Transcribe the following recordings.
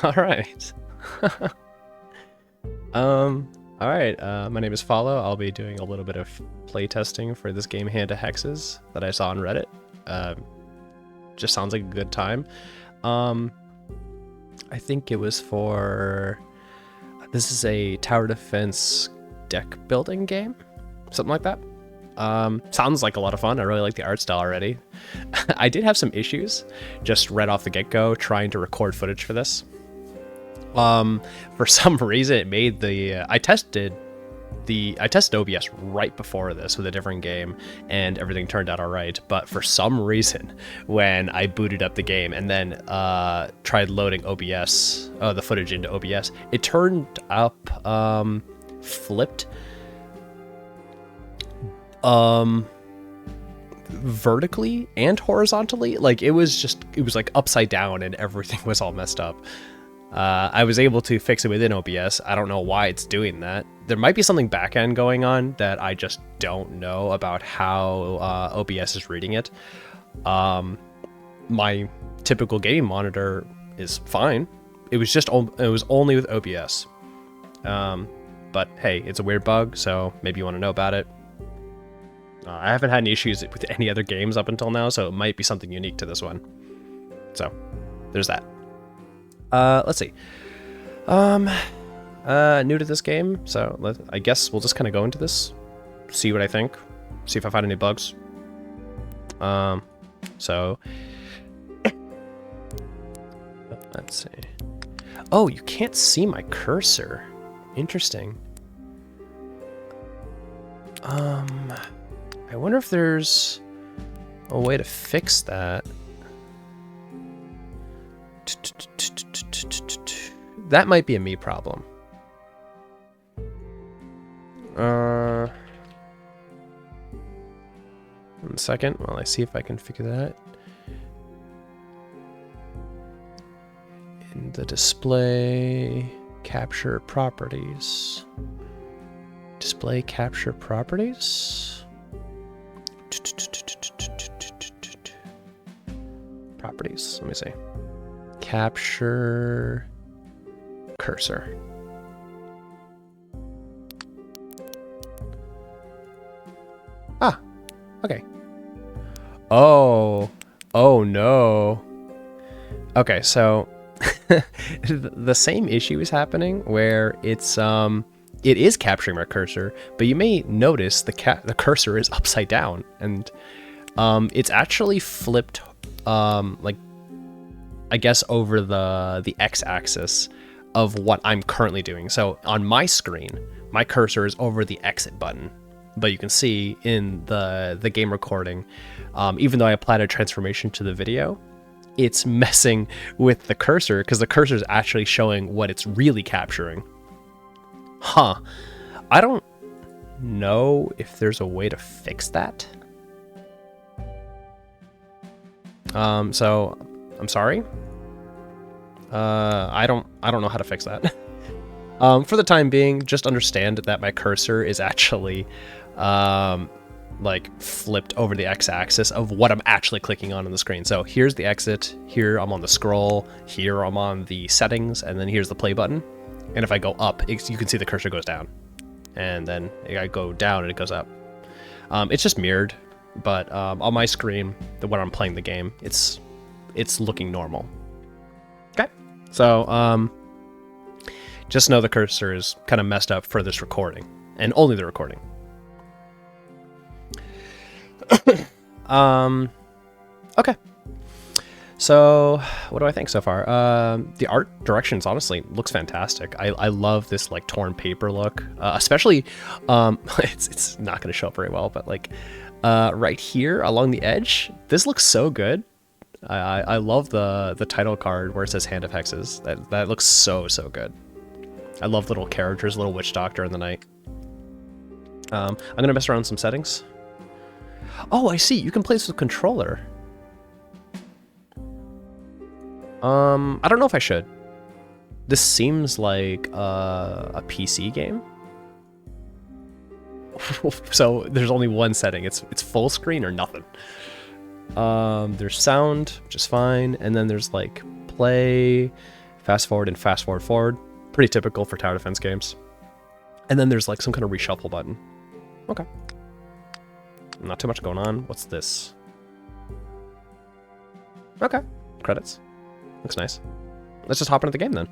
All right. All right. My name is Follow. I'll be doing a little bit of playtesting for this game, Hand of Hexes, that I saw on Reddit. Just sounds like a good time. Um, I think it was for. This is a tower defense deck building game, something like that. Sounds like a lot of fun. I really like the art style already. I did have some issues, just right off the get-go, trying to record footage for this. For some reason it made the I tested OBS right before this with a different game, and everything turned out all right. But for some reason, when I booted up the game and then tried loading the footage into OBS, it turned up flipped vertically and horizontally. Like it was like upside down, and everything was all messed up. I was able to fix it within OBS. I don't know why it's doing that. There might be something backend going on that I just don't know about how OBS is reading it. My typical gaming monitor is fine. It was only with OBS. But hey, it's a weird bug, so maybe you want to know about it. I haven't had any issues with any other games up until now, so it might be something unique to this one. So, there's that. Let's see. New to this game, so I guess we'll just kind of go into this, see what I think, see if I find any bugs. So let's see. Oh, you can't see my cursor. Interesting. I wonder if there's a way to fix that. That might be a me problem. One second while I see if I can figure that. In the display capture properties. Display capture properties? Properties, let me see. Capture cursor. Ah, okay. Oh no. Okay, so the same issue is happening where it is capturing my cursor, but you may notice the cursor is upside down, and it's actually flipped like I guess over the x-axis of what I'm currently doing. So on my screen, my cursor is over the exit button, but you can see in the game recording, even though I applied a transformation to the video, it's messing with the cursor because the cursor is actually showing what it's really capturing. Huh. I don't know if there's a way to fix that. So I'm sorry. I don't know how to fix that. For the time being, just understand that my cursor is actually like flipped over the x-axis of what I'm actually clicking on the screen. So here's the exit, here I'm on the scroll, here I'm on the settings, and then here's the play button. And if I go up, you can see the cursor goes down, and then I go down and it goes up. It's just mirrored, but on my screen, when I'm playing the game, it's looking normal. Okay, so just know the cursor is kind of messed up for this recording, and only the recording. Okay. So, what do I think so far? The art directions honestly looks fantastic. I love this like torn paper look, especially it's not going to show up very well, but like right here along the edge, this looks so good. I love the title card where it says Hand of Hexes. That looks so good. I love little characters, little witch doctor in the night. I'm gonna mess around with some settings. Oh, I see. You can play this with controller. I don't know if I should. This seems like a PC game. So there's only one setting. It's full screen or nothing. There's sound, which is fine, and then there's like play, fast forward and fast forward forward. Pretty typical for tower defense games. And then there's like some kind of reshuffle button. Okay. Not too much going on. What's this? Okay. Credits. Looks nice. Let's just hop into the game then.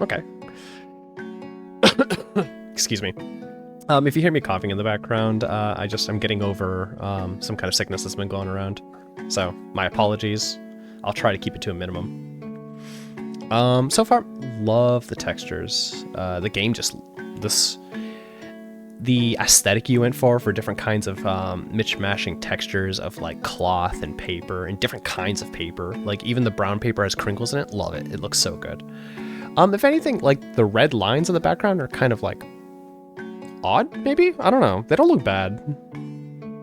Okay. Excuse me. If you hear me coughing in the background, I'm getting over some kind of sickness that's been going around. So, my apologies. I'll try to keep it to a minimum. So far, love the textures. The game the aesthetic you went for different kinds of mishmashing textures of like cloth and paper and different kinds of paper. Like even the brown paper has crinkles in it. Love it. It looks so good. If anything, like the red lines in the background are kind of like odd, maybe? I don't know. They don't look bad.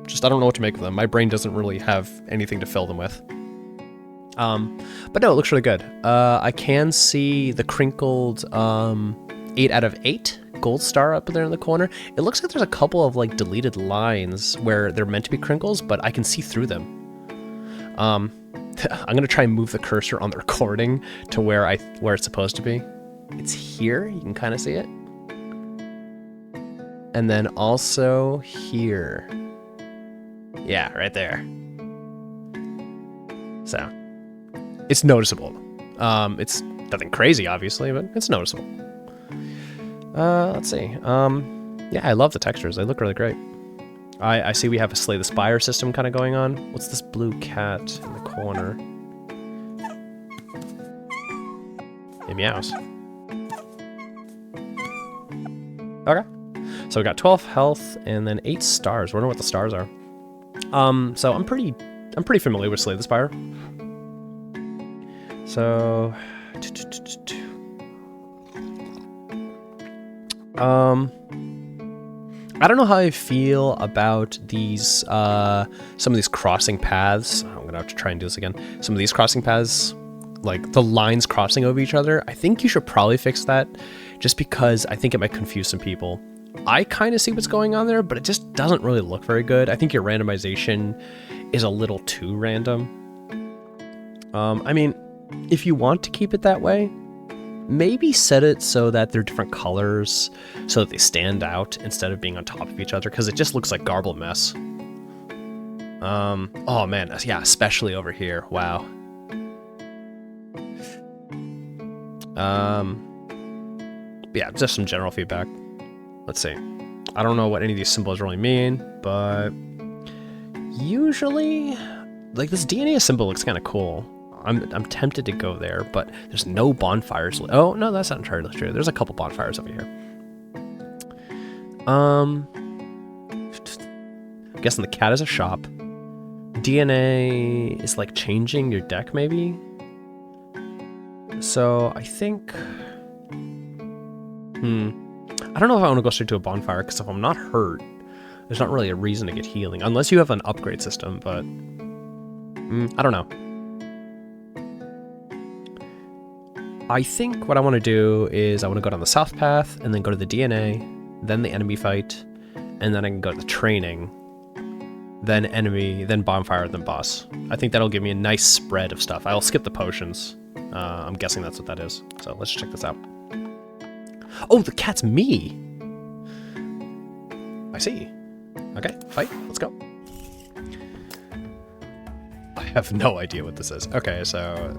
Just I don't know what to make of them. My brain doesn't really have anything to fill them with. But no, it looks really good. I can see the crinkled 8 out of 8 gold star up there in the corner. It looks like there's a couple of like deleted lines where they're meant to be crinkles, but I can see through them. I'm gonna try and move the cursor on the recording to where it's supposed to be. It's here. You can kind of see it. And then also here. Yeah, right there. So, it's noticeable. It's nothing crazy, obviously, but it's noticeable. Let's see. Yeah, I love the textures. They look really great. I see we have a Slay the Spire system kind of going on. What's this blue cat in the corner? It meows. Okay. So we got 12 health and then 8 stars. Wonder what the stars are. So I'm pretty familiar with Slay the Spire. So I don't know how I feel about these some of these crossing paths. I'm gonna have to try and do this again. Some of these crossing paths, like the lines crossing over each other. I think you should probably fix that, just because I think it might confuse some people. I kind of see what's going on there, but it just doesn't really look very good. I think your randomization is a little too random. I mean, if you want to keep it that way, maybe set it so that they're different colors so that they stand out instead of being on top of each other, because it just looks like garbled mess. Oh man, yeah, especially over here. Wow. Yeah, just some general feedback. Let's see. I don't know what any of these symbols really mean, but usually, like this DNA symbol looks kind of cool. I'm tempted to go there, but there's no bonfires. Oh, no, that's not entirely true. There's a couple bonfires over here. I'm guessing the cat is a shop. DNA is like changing your deck, maybe? So I think... I don't know if I want to go straight to a bonfire, because if I'm not hurt, there's not really a reason to get healing. Unless you have an upgrade system, but... I don't know. I think what I want to do is I want to go down the south path, and then go to the DNA, then the enemy fight, and then I can go to the training, then enemy, then bonfire, then boss. I think that'll give me a nice spread of stuff. I'll skip the potions. I'm guessing that's what that is. So let's check this out. Oh, the cat's me! I see. Okay, fight. Let's go. I have no idea what this is. Okay, so...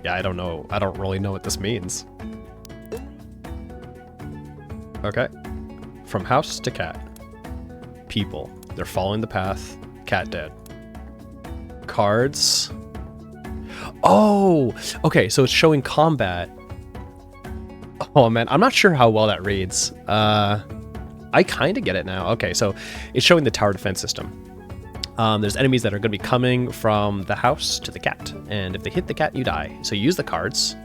yeah, I don't know. I don't really know what this means. Okay. From house to cat. People. They're following the path. Cat dead. Cards. Oh! Okay, so it's showing combat. Oh man, I'm not sure how well that reads. I kind of get it now. Okay, so it's showing the tower defense system. There's enemies that are going to be coming from the house to the cat, and if they hit the cat, you die. So you use the cards,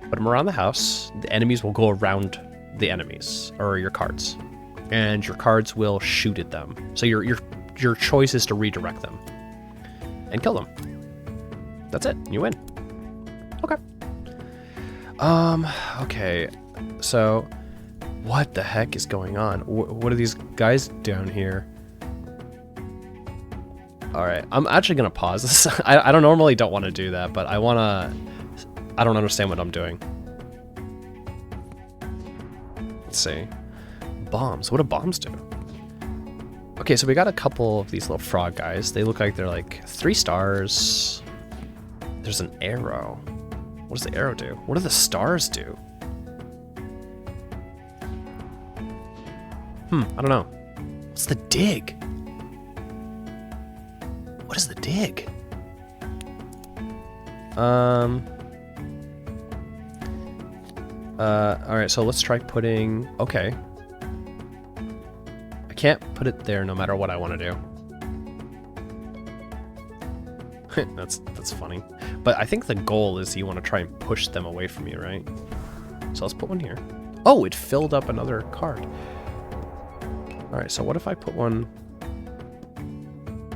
put them around the house. The enemies will go around the enemies, or your cards, and your cards will shoot at them. So your choice is to redirect them and kill them. That's it. You win. Okay. Okay. So, what the heck is going on? What are these guys down here? Alright, I'm actually gonna pause this. I don't normally don't want to do that, but I don't understand what I'm doing. Let's see. Bombs. What do bombs do? Okay, so we got a couple of these little frog guys. They look like they're like 3 stars. There's an arrow. What does the arrow do? What do the stars do? I don't know. What's the dig? What is the dig? Alright, so let's try putting... Okay. I can't put it there no matter what I want to do. That's funny. But I think the goal is you want to try and push them away from you, right? So let's put one here. Oh, it filled up another card. Alright, so what if I put one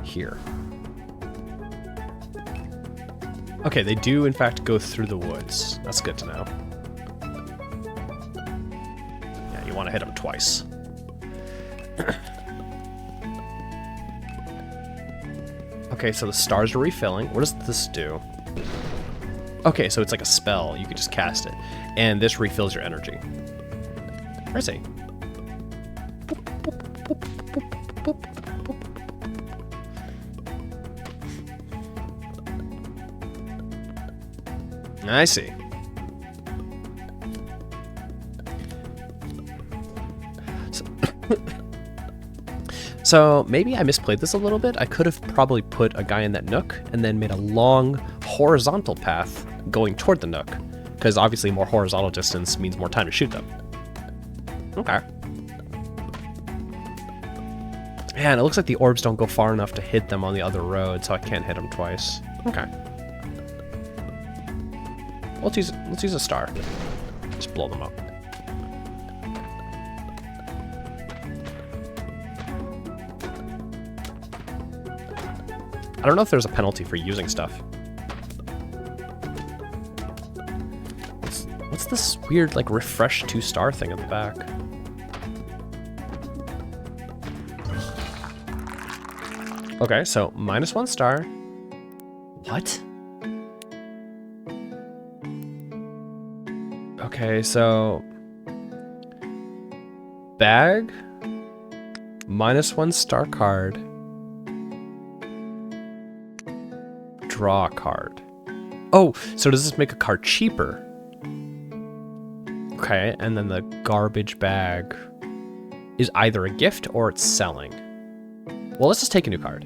here? Okay, they do in fact go through the woods. That's good to know. Yeah, you want to hit them twice. Okay, so the stars are refilling. What does this do? Okay, so it's like a spell. You can just cast it. And this refills your energy. Where is he? I see. So maybe I misplayed this a little bit. I could have probably put a guy in that nook and then made a long horizontal path going toward the nook, because obviously more horizontal distance means more time to shoot them. Okay. Man, it looks like the orbs don't go far enough to hit them on the other road, so I can't hit them twice. Okay. Let's use a star. Just blow them up. I don't know if there's a penalty for using stuff. What's this weird, like, refresh 2-star thing at the back? Okay, so -1 star. What? Okay, so bag, -1 star card, draw a card. Oh, so does this make a card cheaper? Okay, and then the garbage bag is either a gift or it's selling. Well, let's just take a new card.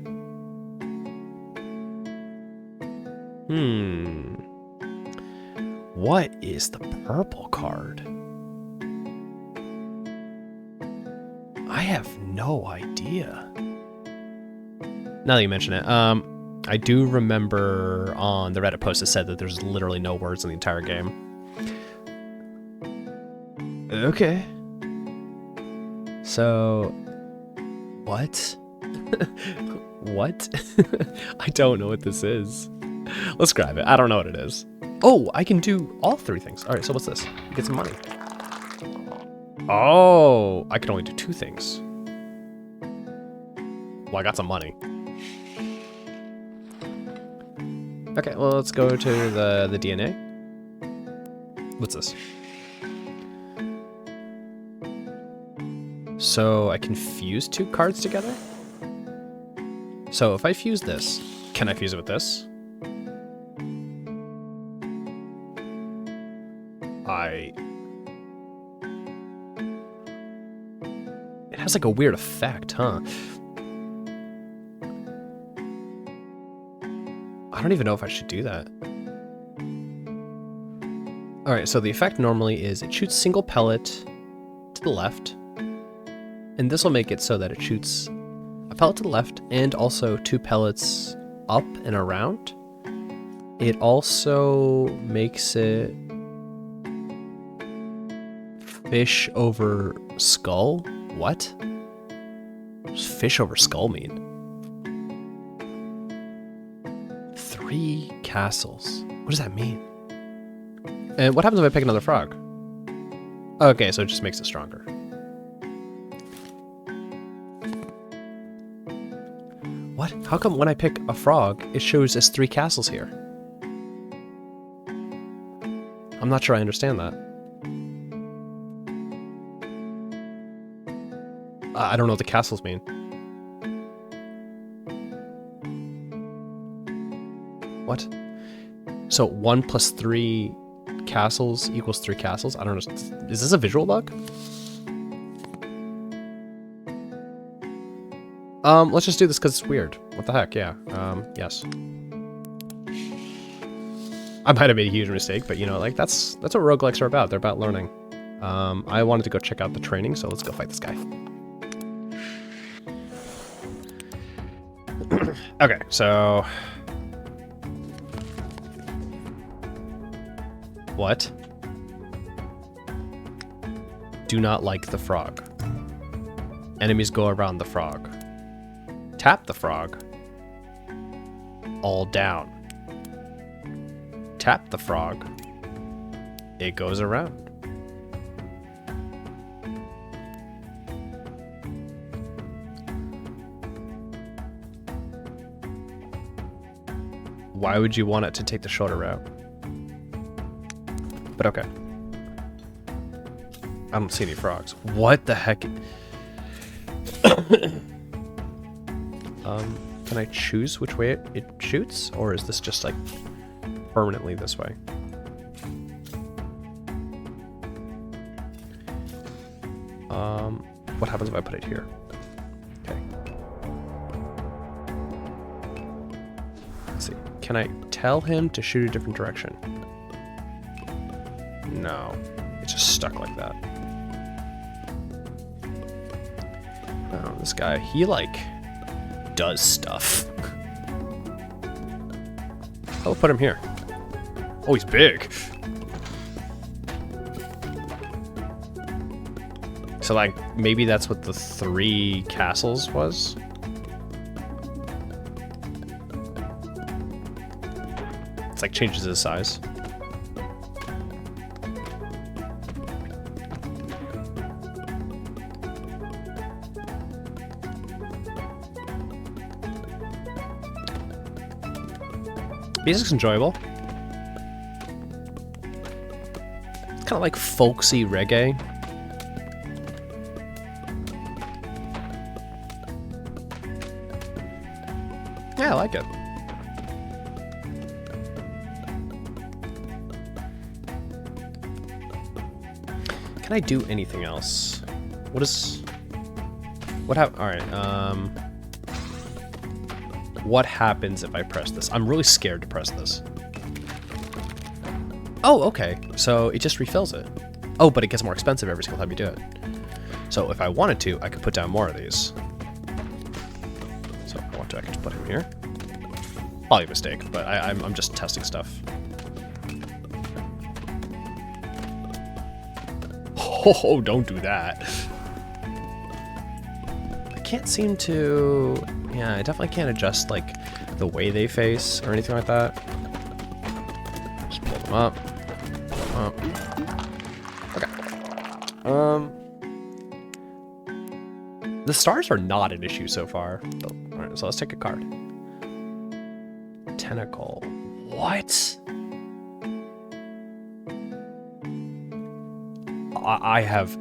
What is the purple card? I have no idea. Now that you mention it, I do remember on the Reddit post it said that there's literally no words in the entire game. Okay. So, what? What? I don't know what this is. Let's grab it. I don't know what it is. Oh, I can do all 3 things. All right, so what's this? Get some money. Oh, I can only do 2 things. Well, I got some money. Okay, well, let's go to the DNA. What's this? So I can fuse 2 cards together? So if I fuse this, can I fuse it with this? It has like a weird effect, huh? I don't even know if I should do that. Alright, so the effect normally is it shoots single pellet to the left, and this will make it so that it shoots a pellet to the left and also 2 pellets up and around. It also makes it fish over skull? What? What does fish over skull mean? 3 castles. What does that mean? And what happens if I pick another frog? Okay, so it just makes it stronger. What? How come when I pick a frog, it shows as 3 castles here? I'm not sure I understand that. I don't know what the castles mean. What? So 1 plus 3 castles equals 3 castles? I don't know. Is this a visual bug? Let's just do this because it's weird. What the heck? Yeah. Yes. I might have made a huge mistake, but you know, like that's what roguelikes are about. They're about learning. I wanted to go check out the training, so let's go fight this guy. Okay, so what? Do not like the frog. Enemies go around the frog. Tap the frog. All down. Tap the frog. It goes around. Why would you want it to take the shorter route? But okay. I don't see any frogs. What the heck? Can I choose which way it shoots? Or is this just like permanently this way? What happens if I put it here? Okay. Let's see. Can I tell him to shoot a different direction? No. It's just stuck like that. Oh, this guy, he like does stuff. I'll put him here. Oh, he's big. So like maybe that's what the 3 castles was. It's like changes his size. Music's enjoyable. It's kind of like folksy reggae. Yeah, I like it. Can I do anything else? What happened? All right. What happens if I press this? I'm really scared to press this. Oh, okay. So it just refills it. Oh, but it gets more expensive every single time you do it. So if I wanted to, I could put down more of these. So if I want to, I can just put him here. Probably a mistake, but I'm just testing stuff. Oh, don't do that. I can't seem to... Yeah, I definitely can't adjust, like, the way they face or anything like that. Just pull them up. Pull them up. Okay. The stars are not an issue so far. Alright, so let's take a card. Tentacle. What? I have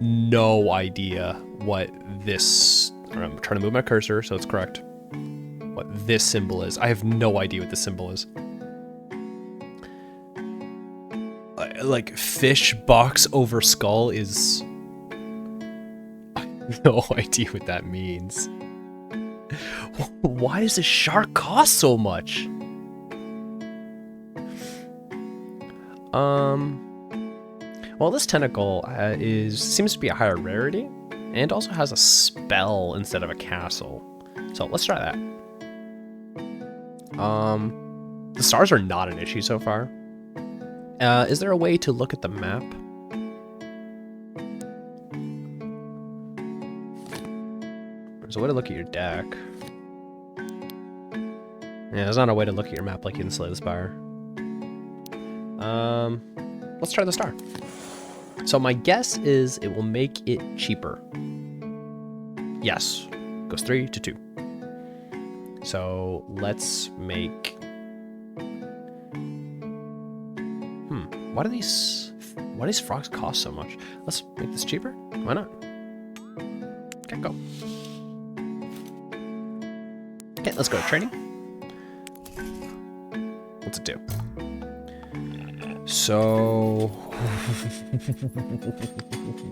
no idea what this... I'm trying to move my cursor so it's correct. What this symbol is. I have no idea what this symbol is. Like fish box over skull is... I have no idea what that means. Why does this shark cost so much? Well, this tentacle seems to be a higher rarity, and also has a spell instead of a castle. So let's try that. The stars are not an issue so far. Is there a way to look at the map? There's a way to look at your deck. Yeah, there's not a way to look at your map like in Slay the Spire. let's try the star. So my guess is it will make it cheaper. Yes, goes 3 to 2. So let's make. Why do these frogs cost so much? Let's make this cheaper. Why not? Okay, go. Okay, let's go to training. What's it do? So,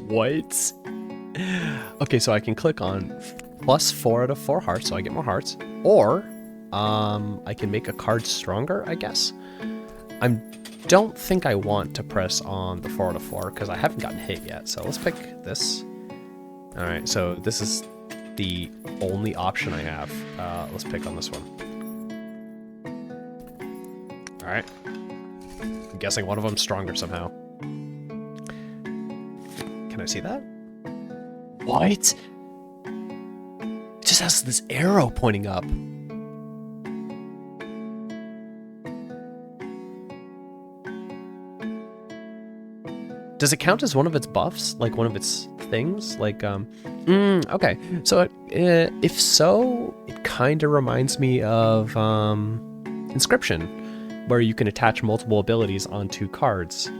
what? Okay, so I can click on +4 out of 4 hearts, so I get more hearts, or I can make a card stronger, I guess. I don't think I want to press on the 4 out of 4 because I haven't gotten hit yet. So let's pick this. All right, so this is the only option I have. Let's pick on this one. All right. I'm guessing one of them's stronger somehow. Can I see that? What? It just has this arrow pointing up. Does it count as one of its buffs? Like one of its things? Like, okay. So, if so, it kind of reminds me of Inscription, where you can attach multiple abilities onto cards.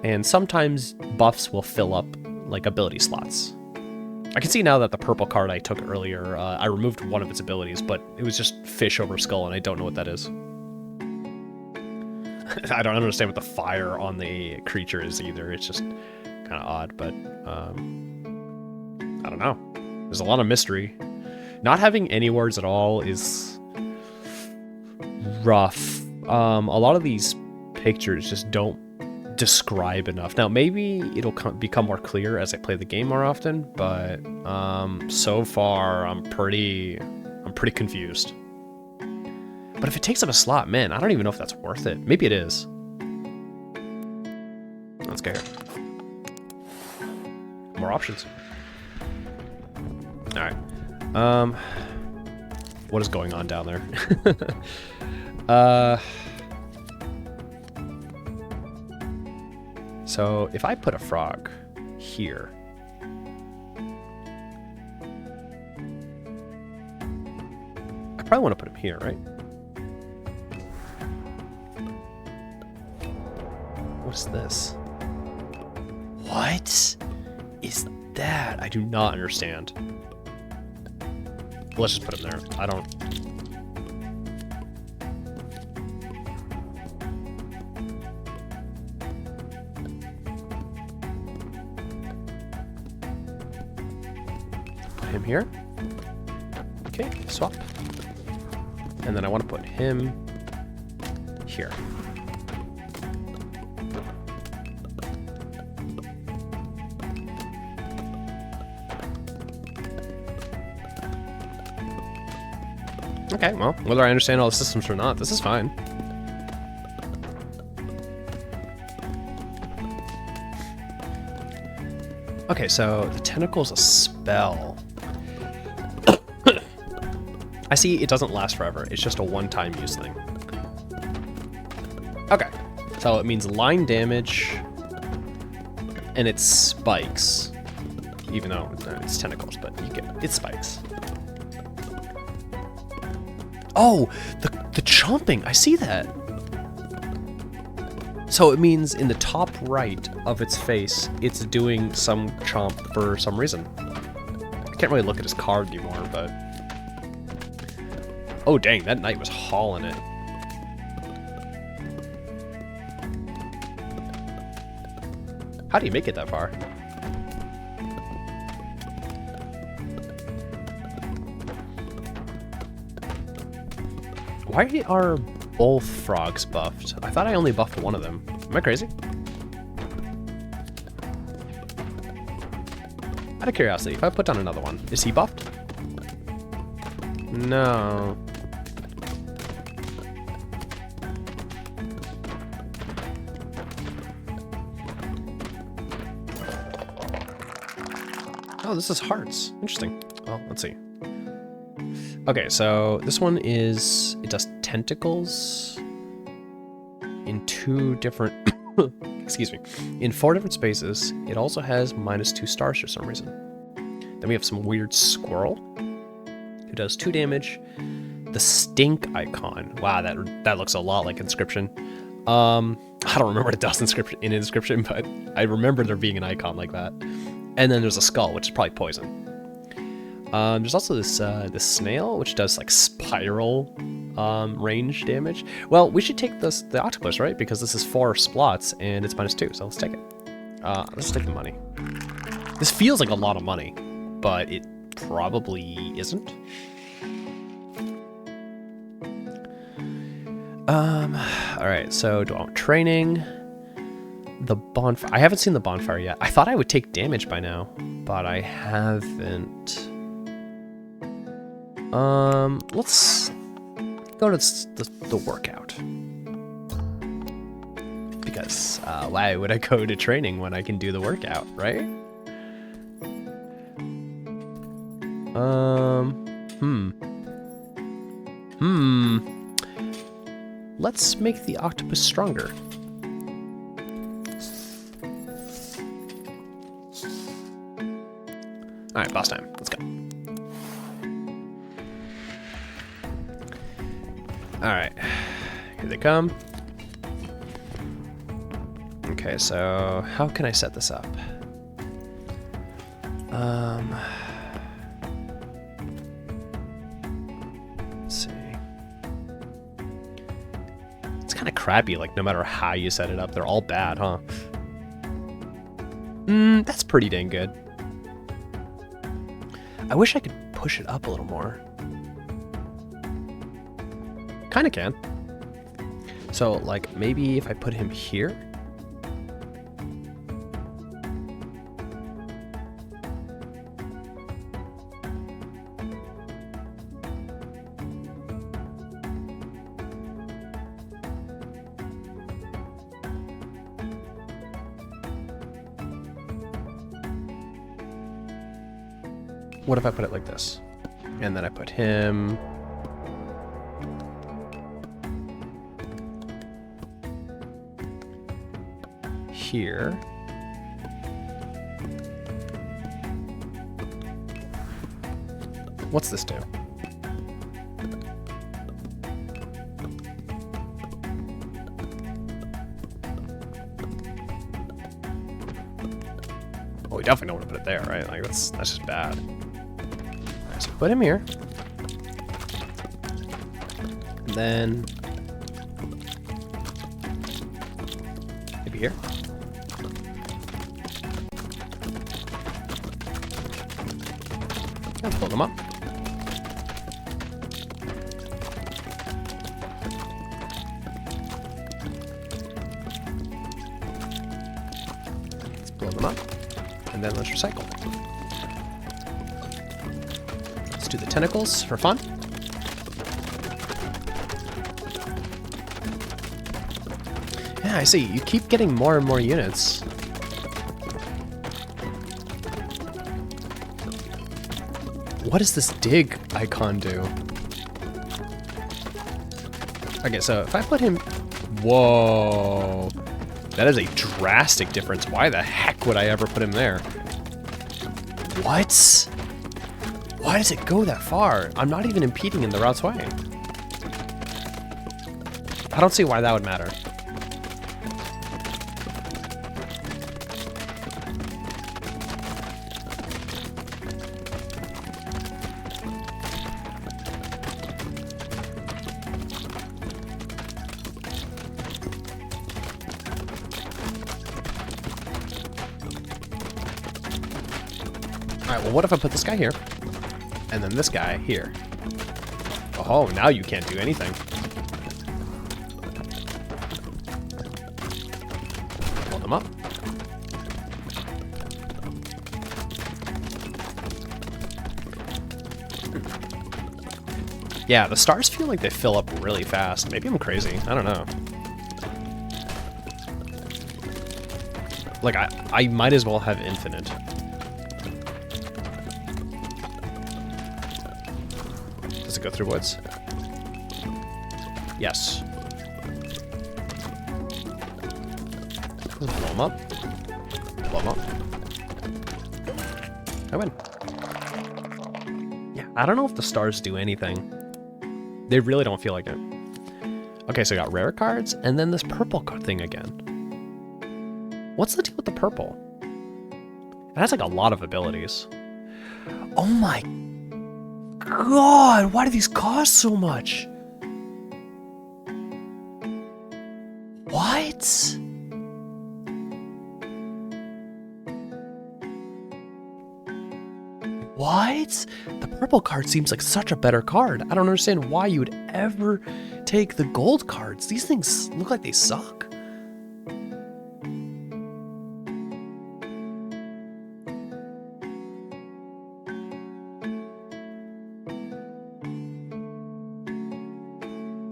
And sometimes buffs will fill up, like, ability slots. I can see now that the purple card I took earlier, I removed one of its abilities, but it was just fish over skull, and I don't know what that is. I don't understand what the fire on the creature is either. It's just kind of odd, but I don't know. There's a lot of mystery. Not having any words at all is rough. A lot of these pictures just don't describe enough. Now, maybe it'll become more clear as I play the game more often, but so far I'm pretty confused. But if it takes up a slot, man, I don't even know if that's worth it. Maybe it is. Let's go here. More options. All right. What is going on down there? So if I put a frog here, I probably want to put him here, right? What's this? What is that? I do not understand. Let's just put him there. I don't... Put him here. Okay, swap. And then I want to put him here. Okay, well, whether I understand all the systems or not, this is fine. Okay, so the tentacle's a spell. I see it doesn't last forever. It's just a one-time use thing. Okay, so it means line damage, and it spikes. Even though it's tentacles, but you get it spikes. Oh, the chomping, I see that. So it means in the top right of its face, it's doing some chomp for some reason. I can't really look at his card anymore, but... Oh dang, that knight was hauling it. How do you make it that far? Why are both frogs buffed? I thought I only buffed one of them. Am I crazy? Out of curiosity, if I put down another one, is he buffed? No. Oh, this is hearts. Interesting. Well, let's see. Okay, so this one is, it does tentacles in 2 different excuse me, in 4 different spaces. It also has -2 stars for some reason. Then we have some weird squirrel who does 2 damage. The stink icon. Wow, that looks a lot like Inscription. I don't remember what it does in Inscription, but I remember there being an icon like that. And then there's a skull, which is probably poison. There's also this snail, which does like spiral range damage. Well, we should take the octopus, right? Because this is 4 splots and it's -2, so let's take it. Let's take the money. This feels like a lot of money, but it probably isn't. Alright, so do I want training? The bonfire. I haven't seen the bonfire yet. I thought I would take damage by now, but I haven't. Let's go to the workout. Because, why would I go to training when I can do the workout, right? Let's make the octopus stronger. Alright, boss time. Let's go. Alright. Here they come. Okay, so how can I set this up? Let's see. It's kind of crappy, like no matter how you set it up, they're all bad, huh? That's pretty dang good. I wish I could push it up a little more. Kinda can. So, like, maybe if I put him here? What if I put it like this? And then I put him... here. What's this do? Oh, we definitely don't want to put it there, right? Like that's just bad. Alright, so put him here. And then maybe here. And pull them up. Let's blow them up. And then let's recycle. Let's do the tentacles for fun. Yeah, I see. You keep getting more and more units. What does this dig icon do? Okay, so if I put him... Whoa. That is a drastic difference. Why the heck would I ever put him there? What? Why does it go that far? I'm not even impeding in the route's way. I don't see why that would matter. Alright, well what if I put this guy here, and then this guy here? Oh, now you can't do anything. Pull them up. Yeah, the stars feel like they fill up really fast. Maybe I'm crazy. I don't know. Like, I might as well have infinite. Does it go through woods? Yes. Blow them up. Blow them up. I win. Yeah, I don't know if the stars do anything. They really don't feel like it. Okay, so I got rare cards, and then this purple thing again. What's the deal with the purple? It has like a lot of abilities. Oh my god, why do these cost so much? What? What? The purple card seems like such a better card. I don't understand why you would ever take the gold cards. These things look like they suck.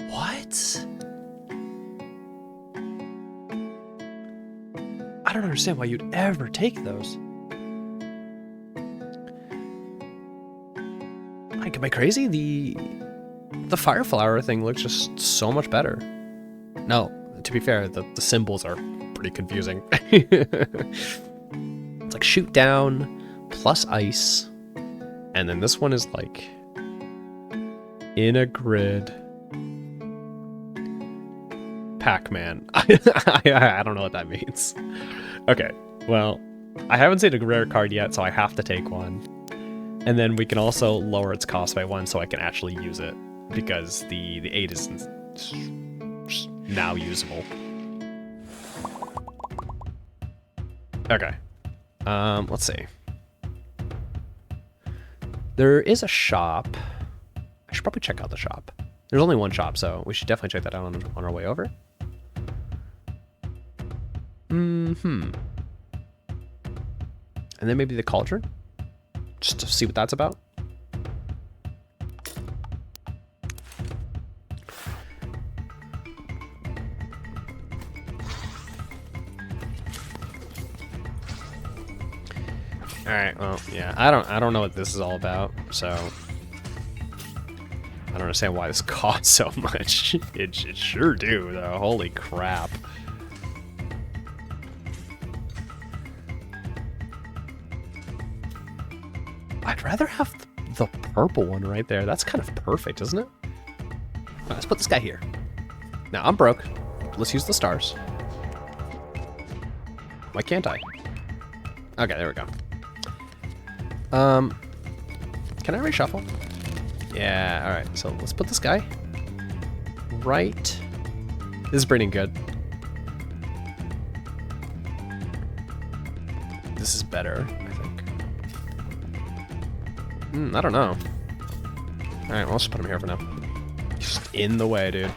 What? I don't understand why you'd ever take those. Like, am I crazy? The fire flower thing looks just so much better. No, to be fair, the symbols are pretty confusing. It's like shoot down plus ice, and then this one is like in a grid. Pac-Man. I don't know what that means. Okay, well, I haven't seen a rare card yet, so I have to take one. And then we can also lower its cost by 1 so I can actually use it, because the 8 is now usable. Okay. Let's see. There is a shop. I should probably check out the shop. There's only one shop, so we should definitely check that out on our way over. And then maybe the cauldron? Just to see what that's about. Alright, well, yeah, I don't know what this is all about, so I don't understand why this costs so much. It sure do, though. Holy crap. I'd rather have the purple one right there. That's kind of perfect, isn't it? Right, let's put this guy here. Now, I'm broke. Let's use the stars. Why can't I? Okay, there we go. Can I reshuffle? Yeah, alright. So let's put this guy right. This is pretty good. This is better, I think. I don't know. Alright, well, let's just put him here for now. He's just in the way, dude.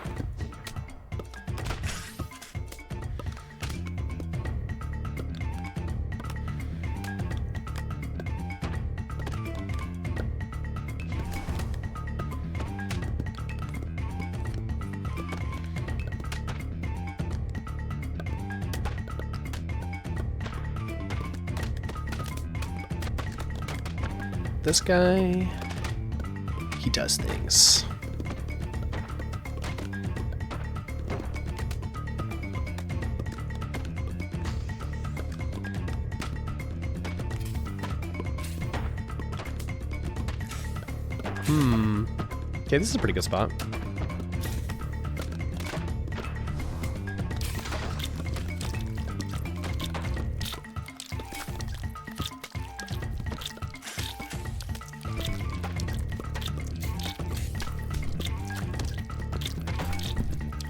This guy, he does things. Okay, this is a pretty good spot.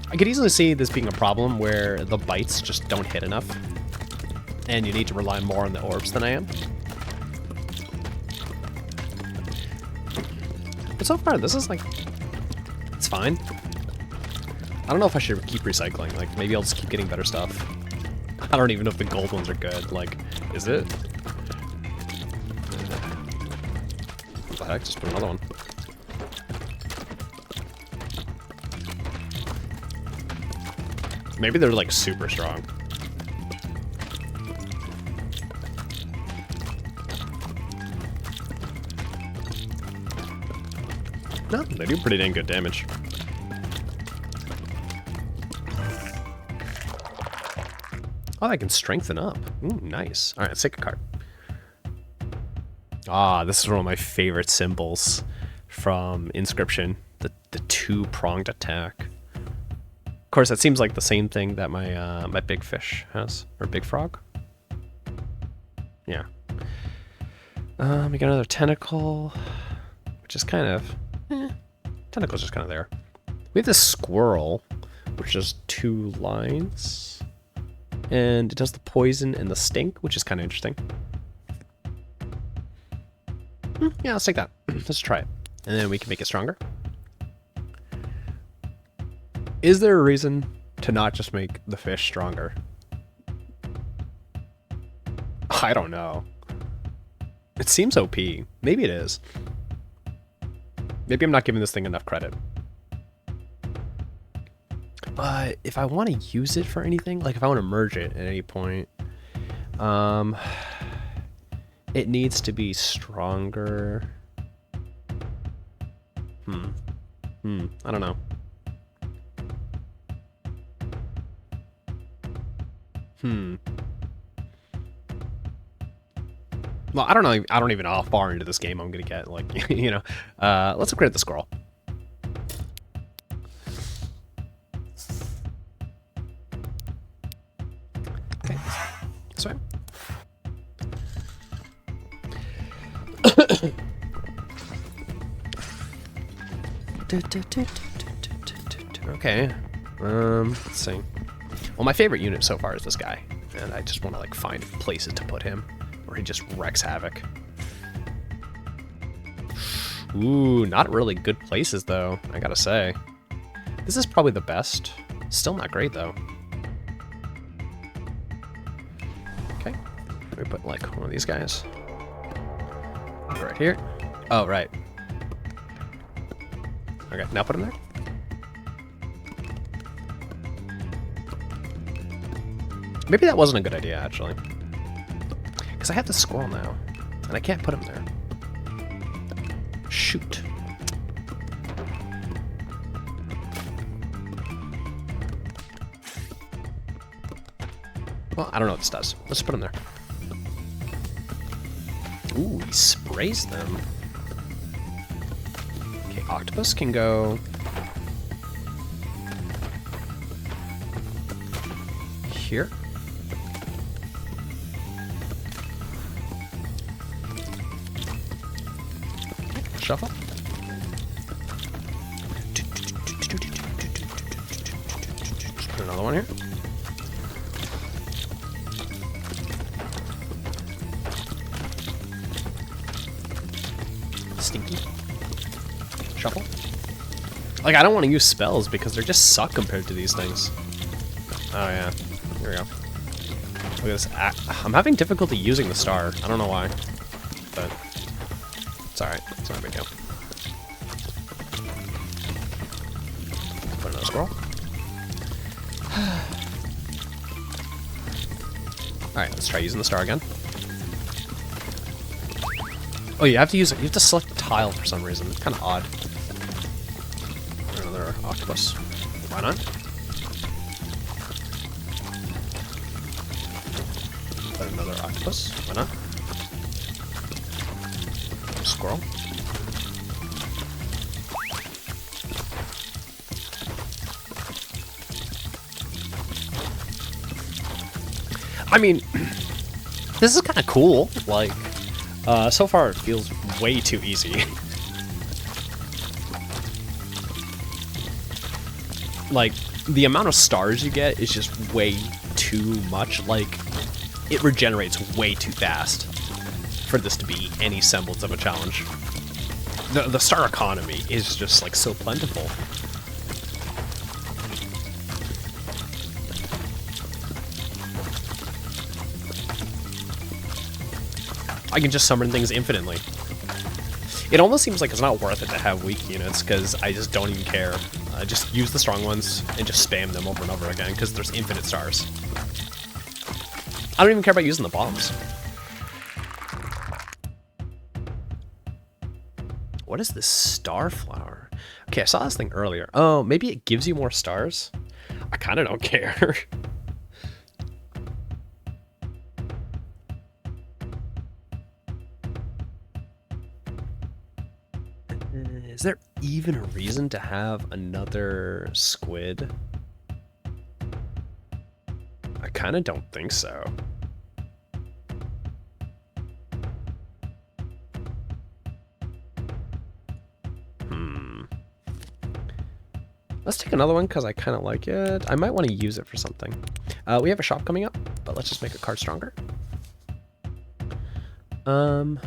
I could easily see this being a problem where the bites just don't hit enough, and you need to rely more on the orbs than I am. But so far, this is like, it's fine. I don't know if I should keep recycling. Like, maybe I'll just keep getting better stuff. I don't even know if the gold ones are good. Like, is it? What the heck? Just put another one. Maybe they're like super strong. No, they do pretty dang good damage. Oh, I can strengthen up. Ooh, nice. All right, let's take a card. Ah, this is one of my favorite symbols from Inscription. The two-pronged attack. Of course, that seems like the same thing that my my big fish has, or big frog. Yeah. We got another tentacle, which is kind of... Tentacle's just kind of there. We have this squirrel, which is 2 lines. And it does the poison and the stink, which is kind of interesting. Yeah, let's take that. Let's try it. And then we can make it stronger. Is there a reason to not just make the fish stronger? I don't know. It seems OP. Maybe it is. Maybe I'm not giving this thing enough credit. But if I want to use it for anything, like if I want to merge it at any point, it needs to be stronger. I don't know. Well, I don't know. I don't even know how far into this game I'm gonna get. Like, you know, let's upgrade the squirrel. Okay, this way. Okay. Let's see. Well, my favorite unit so far is this guy, and I just want to like find places to put him where he just wrecks havoc. Ooh, not really good places though, I gotta say. This is probably the best. Still not great though. Okay, let me put like one of these guys right here. Oh, right. Okay, now put him there. Maybe that wasn't a good idea, actually. Because I have the squirrel now, and I can't put him there. Shoot. Well, I don't know what this does. Let's put him there. Ooh, he sprays them. Okay, octopus can go here. Shuffle. Just put another one here. Stinky. Shuffle. Like, I don't want to use spells because they just suck compared to these things. Oh, yeah. Here we go. Look at this. I'm having difficulty using the star. I don't know why. But it's alright. It's not a big deal. Put another squirrel. Alright, let's try using the star again. Oh, you have to use it. You have to select the tile for some reason. It's kind of odd. Another octopus. Why not? Put another octopus. Why not? Squirrel. I mean, this is kind of cool. Like, so far it feels way too easy. Like, the amount of stars you get is just way too much. Like, it regenerates way too fast for this to be any semblance of a challenge. The star economy is just, like, so plentiful. I can just summon things infinitely. It almost seems like it's not worth it to have weak units, because I just don't even care. I just use the strong ones and just spam them over and over again, because there's infinite stars. I don't even care about using the bombs. What is this star flower? Okay, I saw this thing earlier. Oh, maybe it gives you more stars? I kind of don't care. Is there even a reason to have another squid? I kind of don't think so. Let's take another one because I kind of like it. I might want to use it for something. We have a shop coming up, but let's just make a card stronger. I'm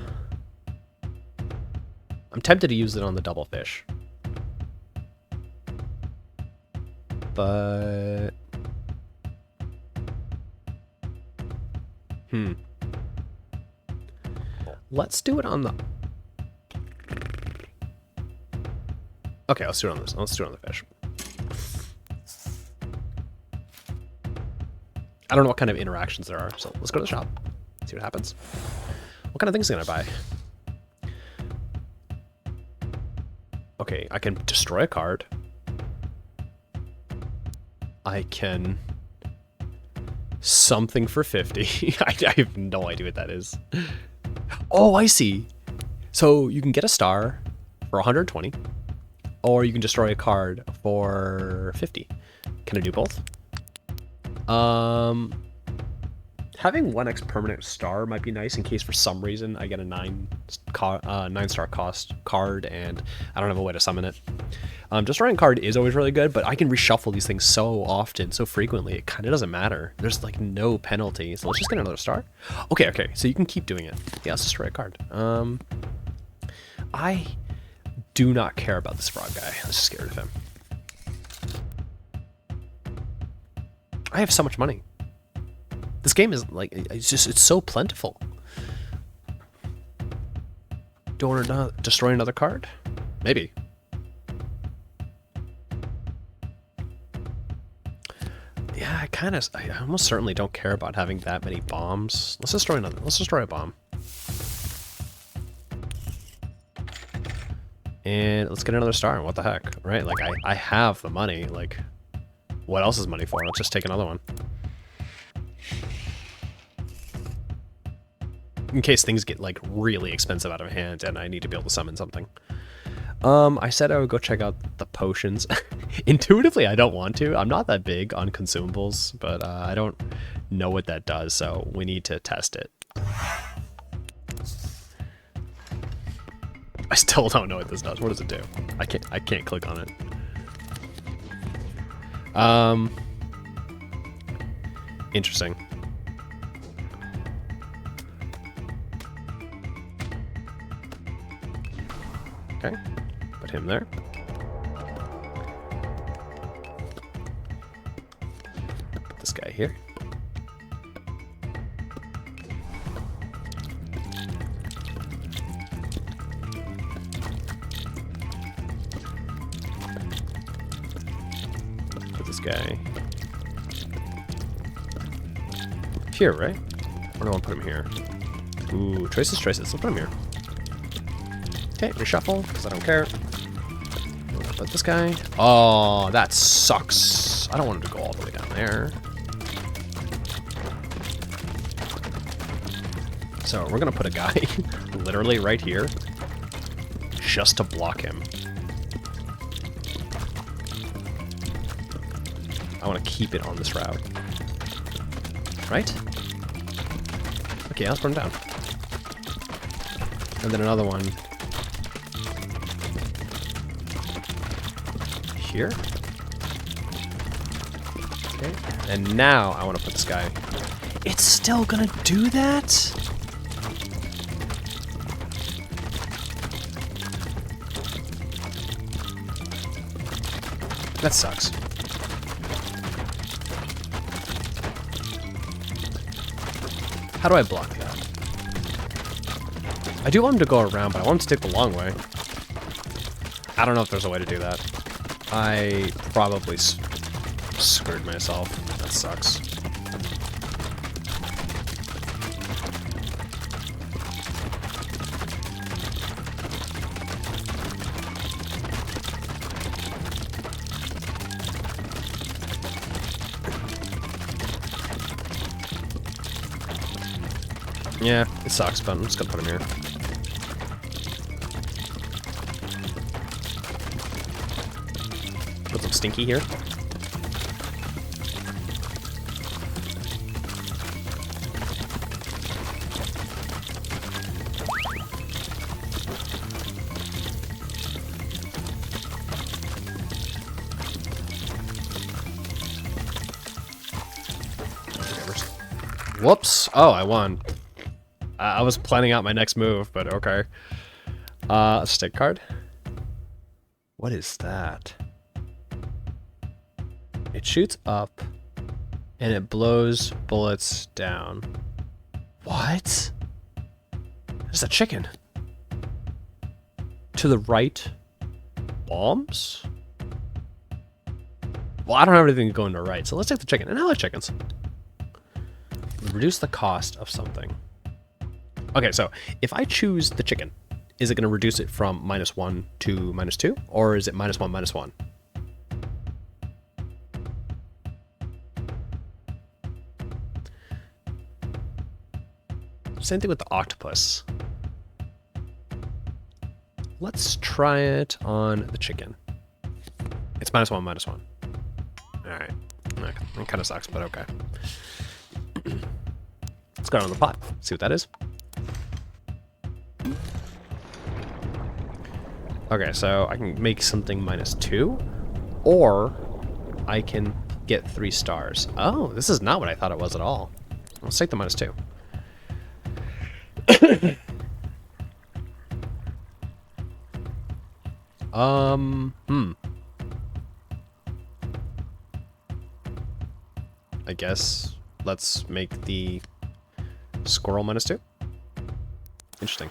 tempted to use it on the double fish. But... Let's do it on the... Okay, let's do it on this. Let's do it on the fish. I don't know what kind of interactions there are, so let's go to the shop. See what happens. What kind of things can I buy? Okay, I can destroy a card. I can... Something for 50. I have no idea what that is. Oh, I see. So you can get a star for 120, or you can destroy a card for 50. Can I do both? Having 1x permanent star might be nice in case for some reason I get a 9-star cost card and I don't have a way to summon it. Destroying a card is always really good, but I can reshuffle these things so often, so frequently, it kind of doesn't matter. There's like no penalty, so let's just get another star. Okay, so you can keep doing it. Yeah, let's destroy a card. I do not care about this frog guy. Let's just get rid of him. I have so much money. This game is like, it's so plentiful. Do I want to destroy another card? Maybe. Yeah, I almost certainly don't care about having that many bombs. Let's destroy another. Let's destroy a bomb. And let's get another star. What the heck, right? Like, I have the money. Like, what else is money for? Let's just take another one. In case things get, like, really expensive out of hand and I need to be able to summon something. I said I would go check out the potions. Intuitively, I don't want to. I'm not that big on consumables, but I don't know what that does, so we need to test it. I still don't know what this does. What does it do? I can't click on it. Interesting. Okay, put him there. Put this guy here. Put this guy here, right? Or do I want to put him here? Ooh, choices. Let's put him here. Okay, reshuffle, because I don't care. Put this guy. Oh, that sucks. I don't want him to go all the way down there. So we're going to put a guy literally right here just to block him. I want to keep it on this route. Right? Okay, let's burn him down. And then another one here. Okay, and now I want to put this guy. It's still gonna do that? That sucks. How do I block that? I do want him to go around, but I want him to take the long way. I don't know if there's a way to do that. I probably screwed myself. That sucks. Yeah, it sucks, but I'm just gonna put him here. stinky here. Whoops. Oh, I won. I was planning out my next move, but okay. A stick card. What is that? It shoots up and it blows bullets down. What? There's a chicken. To the right. Bombs? Well, I don't have anything going to the right, so let's take the chicken. And I like chickens. Reduce the cost of something. Okay, so if I choose the chicken, is it going to reduce it from -1 to -2? Or is it -1, -1? Same thing with the octopus. Let's try it on the chicken. It's -1, -1. Alright. That kind of sucks, but okay. Let's go on the pot. See what that is. Okay, so I can make something -2, or I can get 3 stars. Oh, this is not what I thought it was at all. Let's take the -2. I guess let's make the squirrel -2. Interesting.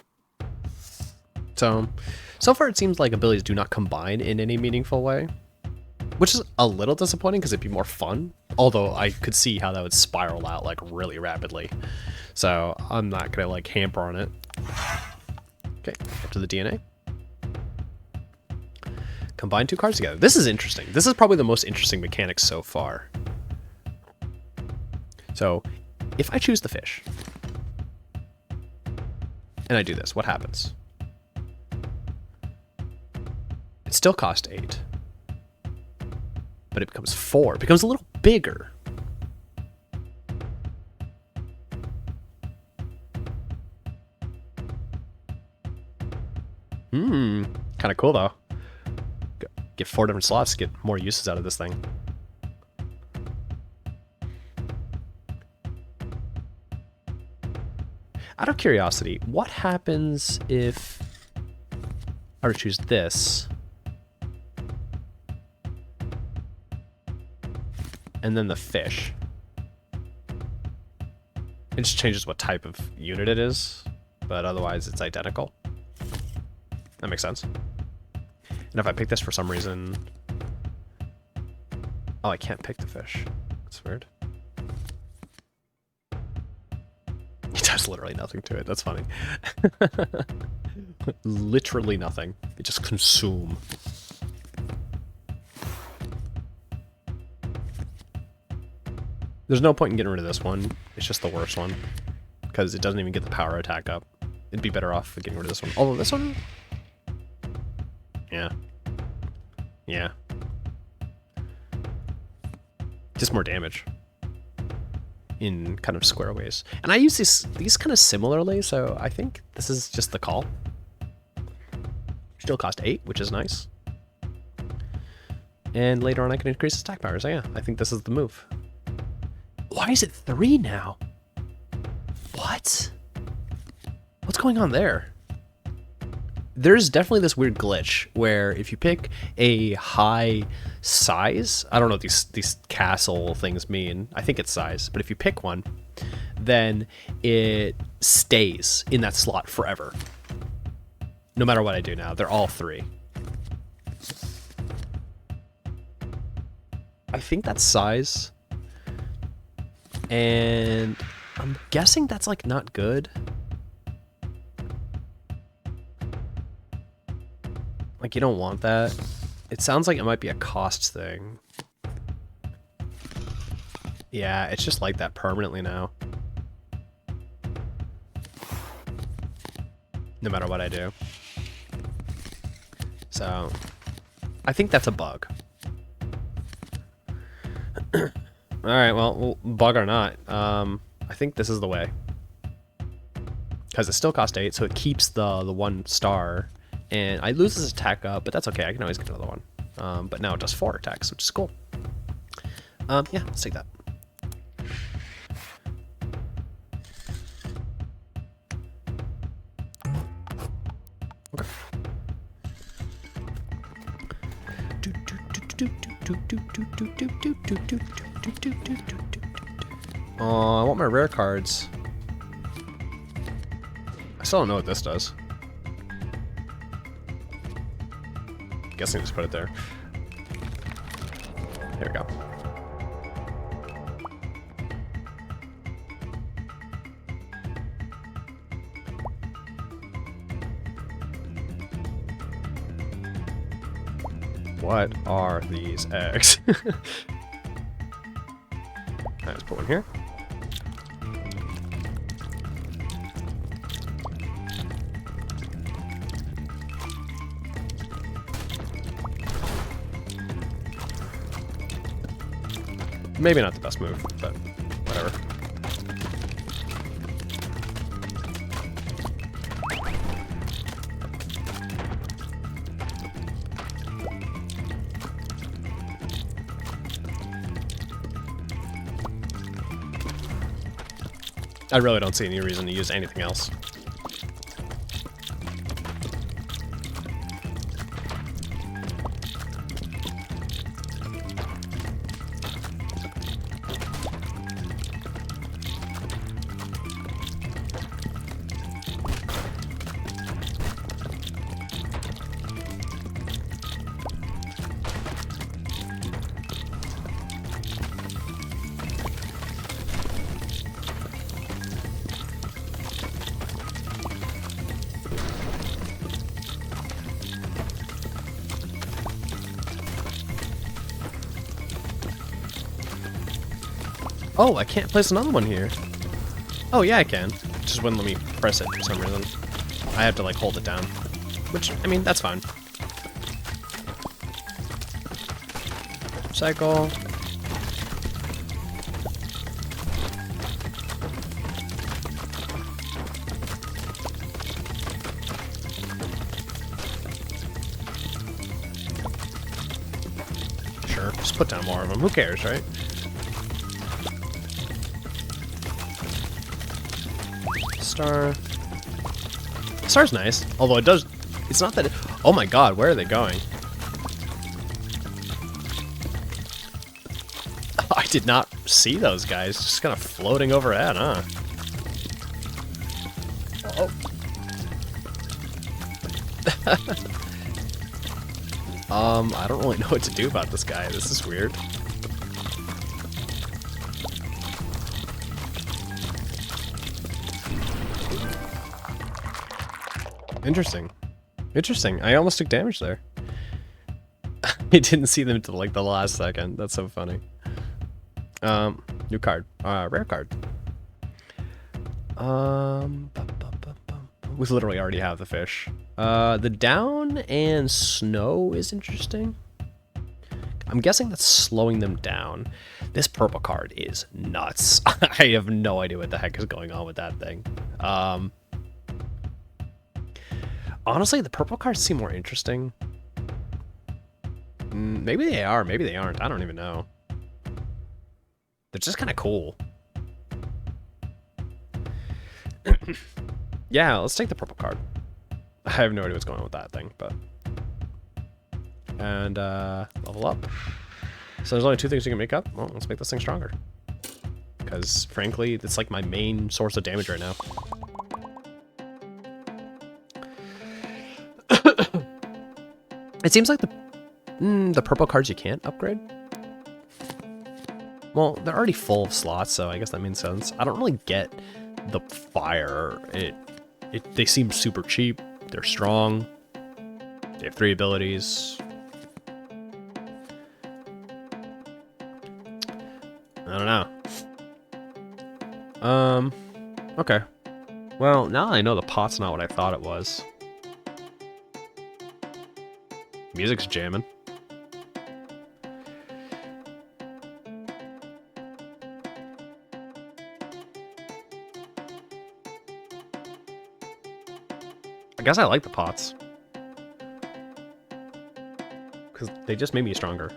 So far it seems like abilities do not combine in any meaningful way, which is a little disappointing because it'd be more fun, although I could see how that would spiral out like really rapidly. So I'm not gonna like hamper on it. Okay, up to the DNA. Combine 2 cards together. This is interesting. This is probably the most interesting mechanic so far. So if I choose the fish and I do this, what happens? It still costs 8, but it becomes 4. It becomes a little bigger. Kind of cool though. Get 4 different slots to get more uses out of this thing. Out of curiosity, what happens if I were to choose this and then the fish? It just changes what type of unit it is, but otherwise it's identical. That makes sense. And if I pick this for some reason... Oh, I can't pick the fish. That's weird. It does literally nothing to it. That's funny. Literally nothing. They just consume. There's no point in getting rid of this one. It's just the worst one. Because it doesn't even get the power attack up. It'd be better off getting rid of this one. Although this one... Yeah. Yeah. Just more damage. In kind of square ways. And I use these kind of similarly, so I think this is just the call. Still cost 8, which is nice. And later on I can increase attack power, so yeah, I think this is the move. Why is it 3 now? What? What's going on there? There's definitely this weird glitch where if you pick a high size, I don't know what these castle things mean. I think it's size, but if you pick one, then it stays in that slot forever. No matter what I do now, they're all 3. I think that's size. And I'm guessing that's like not good. Like, you don't want that. It sounds like it might be a cost thing. Yeah, it's just like that permanently now. No matter what I do. So, I think that's a bug. Alright, well, bug or not, I think this is the way. Because it still costs 8, so it keeps the 1 star. And I lose this attack up, but that's okay, I can always get another one. But now it does 4 attacks, which is cool. Yeah, let's take that. Okay. I want my rare cards. I still don't know what this does. Guessing just put it there. There we go. What are these eggs? Alright, let's put one here. Maybe not the best move, but whatever. I really don't see any reason to use anything else. Oh, I can't place another one here. Oh, yeah, I can. It just wouldn't let me press it for some reason. I have to, like, hold it down. Which, I mean, that's fine. Cycle. Sure, just put down more of them. Who cares, right? Star. Star's nice, although it does. It's not that. Oh my god, where are they going? I did not see those guys. Just kind of floating overhead, huh? Oh. I don't really know what to do about this guy. This is weird. Interesting. Interesting. I almost took damage there. I didn't see them until like the last second. That's so funny. New card. Rare card. We literally already have the fish. The down and snow is interesting. I'm guessing that's slowing them down. This purple card is nuts. I have no idea what the heck is going on with that thing. Honestly, the purple cards seem more interesting. Maybe they are, maybe they aren't. I don't even know. They're just kind of cool. Yeah, let's take the purple card. I have no idea what's going on with that thing, but... And, level up. So there's only 2 things you can make up? Well, let's make this thing stronger. Because, frankly, it's like my main source of damage right now. It seems like the purple cards you can't upgrade. Well, they're already full of slots, so I guess that makes sense. I don't really get the fire. They seem super cheap. They're strong. They have 3 abilities. I don't know. Okay. Well, now I know the pot's not what I thought it was. Music's jamming. I guess I like the pots. Because they just made me stronger.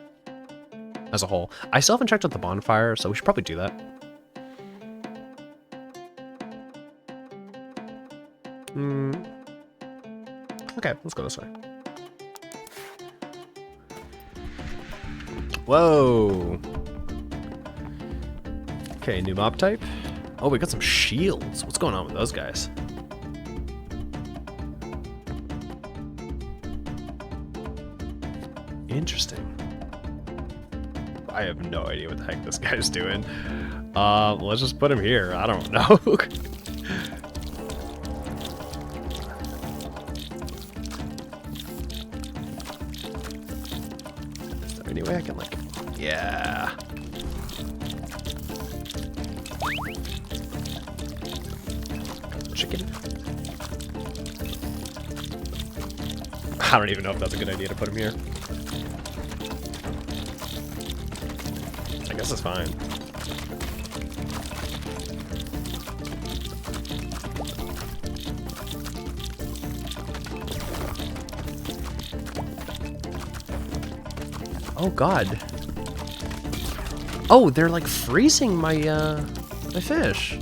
As a whole. I still haven't checked out the bonfire, so we should probably do that. Okay, let's go this way. Whoa! Okay, new mob type. Oh, we got some shields. What's going on with those guys? Interesting. I have no idea what the heck this guy's doing. Let's just put him here. I don't know. Is there any way I can, like... Yeah. Chicken. I don't even know if that's a good idea to put him here. I guess it's fine. Oh god. Oh, they're like freezing my my fish.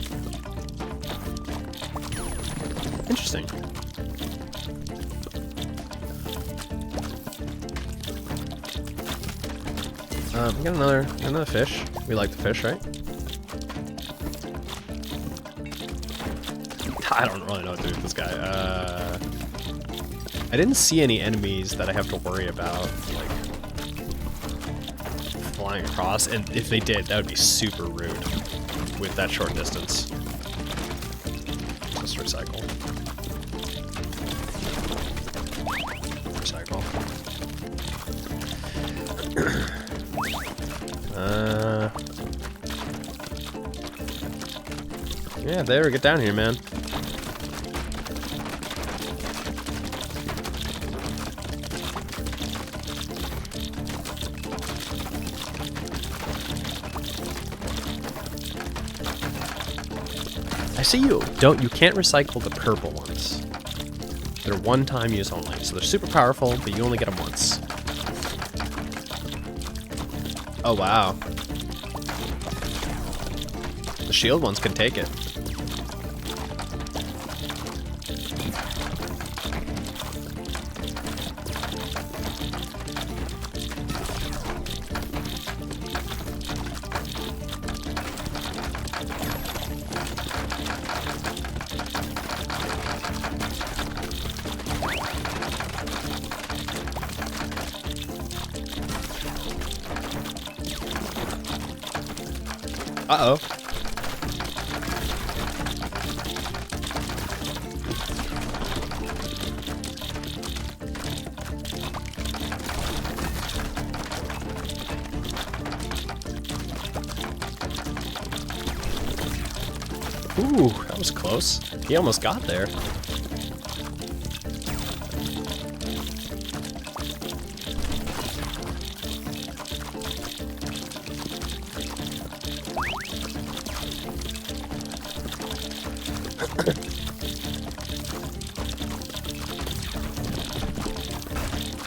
Interesting. We got another fish. We like the fish, right? I don't really know what to do with this guy. I didn't see any enemies that I have to worry about, like, flying across, and if they did, that would be super rude with that short distance. Just recycle. Recycle. Yeah, there, get down here, man. I see you. You can't recycle the purple ones. They're one-time use only, so they're super powerful, but you only get them once. Oh, wow. The shield ones can take it. Uh-oh. Ooh, that was close. He almost got there.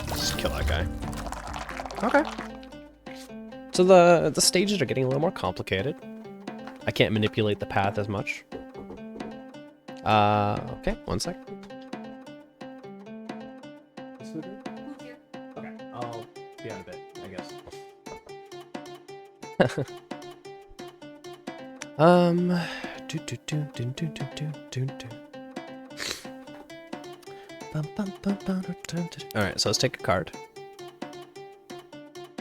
Just kill that guy. Okay. So the stages are getting a little more complicated. I can't manipulate the path as much. Okay, one sec. Okay, I'll be out a bit, I guess. Alright, so let's take a card.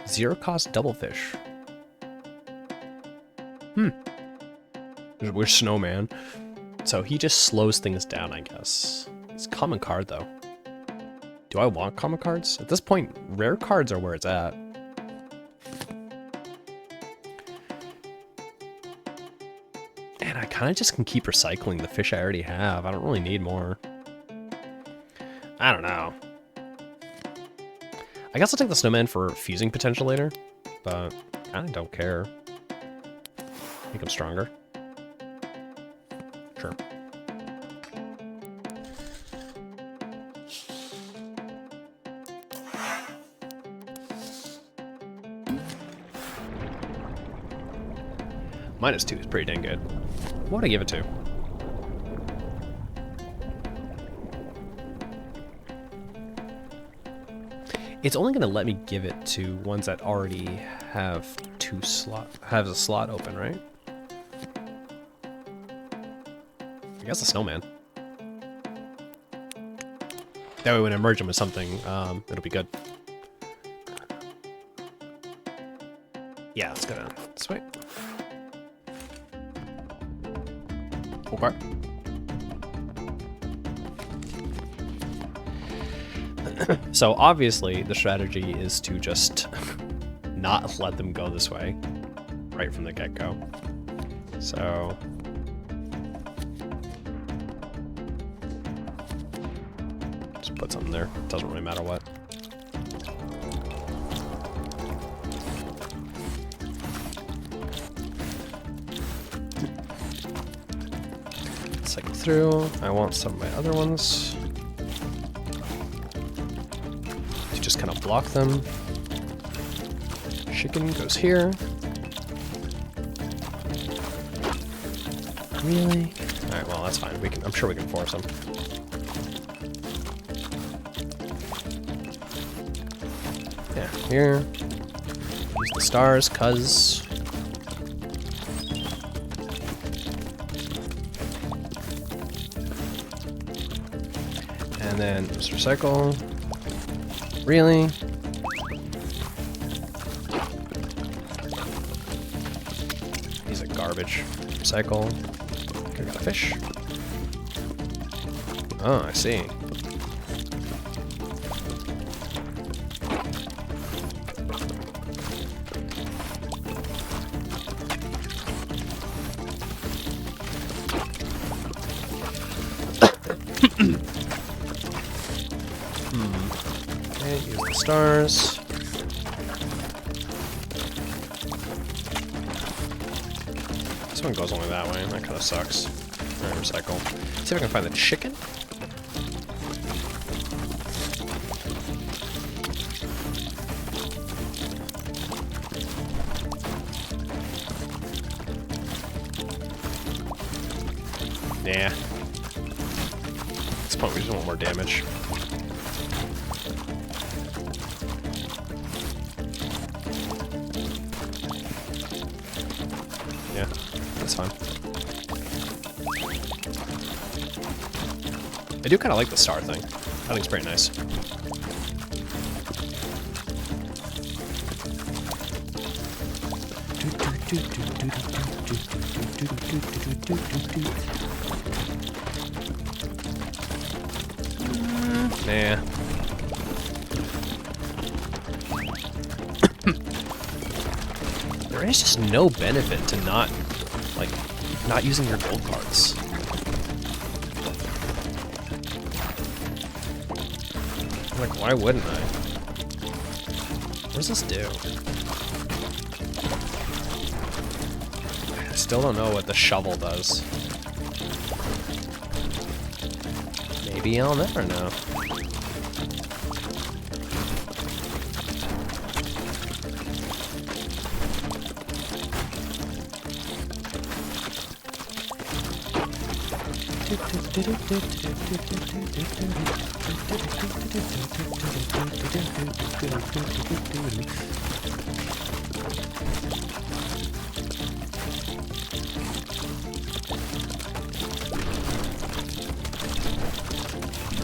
Zero cost double fish. We're snowman. So he just slows things down, I guess. It's a common card, though. Do I want common cards? At this point, rare cards are where it's at. And I kind of just can keep recycling the fish I already have. I don't really need more. I don't know. I guess I'll take the snowman for fusing potential later, but I kind of don't care. Make him stronger. Sure. -2 is pretty dang good. What would I give it to? It's only going to let me give it to ones that already have a slot open, right? I guess a snowman. That way when I merge them with something, it'll be good. Yeah, let's go down this way. Okay. So obviously the strategy is to just not let them go this way right from the get-go. So just put something there. Doesn't really matter what. Cycle through. I want some of my other ones to just kind of block them. Chicken goes here. Really? Alright, well that's fine. I'm sure we can force them. Yeah, here. Use the stars, cuz. And then just recycle. Really? These are garbage. Recycle. Okay, got a fish. Oh, I see. Okay, use the stars. This one goes only that way. That kind of sucks. Alright, recycle. See if I can find the chicken. Nah. At this point, we just want more damage. Yeah, that's fine. I do kind of like the star thing. I think it's pretty nice. Nah. There is just no benefit to not using your gold cards. Like, why wouldn't I? What does this do? I still don't know what the shovel does. Maybe I'll never know.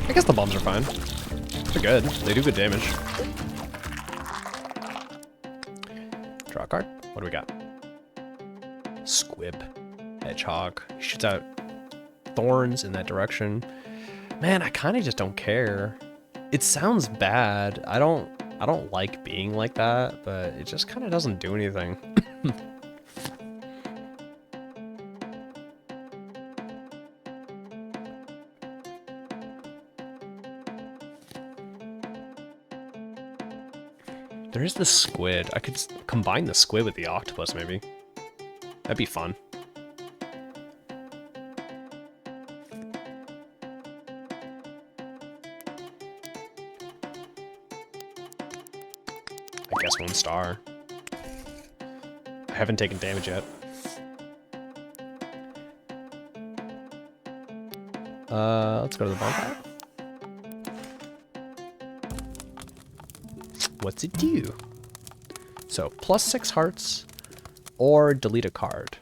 I guess the bombs are fine. They're good. They do good damage. Draw a card. What do we got? Squib. Hedgehog. He shoots out thorns in that direction. Man, I kind of just don't care. It sounds bad. I don't like being like that, but it just kind of doesn't do anything. There's the squid. I could combine the squid with the octopus, maybe. That'd be fun. I guess 1 star. I haven't taken damage yet. Let's go to the bonfire. What's it do? So, +6 hearts, or delete a card.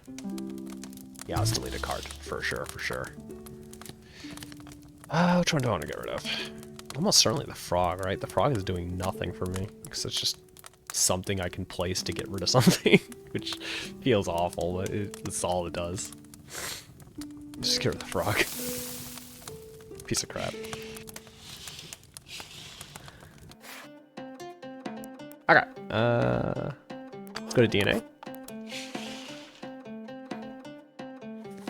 Yeah, let's delete a card, for sure, for sure. Which one do I want to get rid of? Almost certainly the frog, right? The frog is doing nothing for me, because it's just something I can place to get rid of something, which feels awful, but it's all it does. Just get rid of the frog. Piece of crap. Okay, let's go to DNA.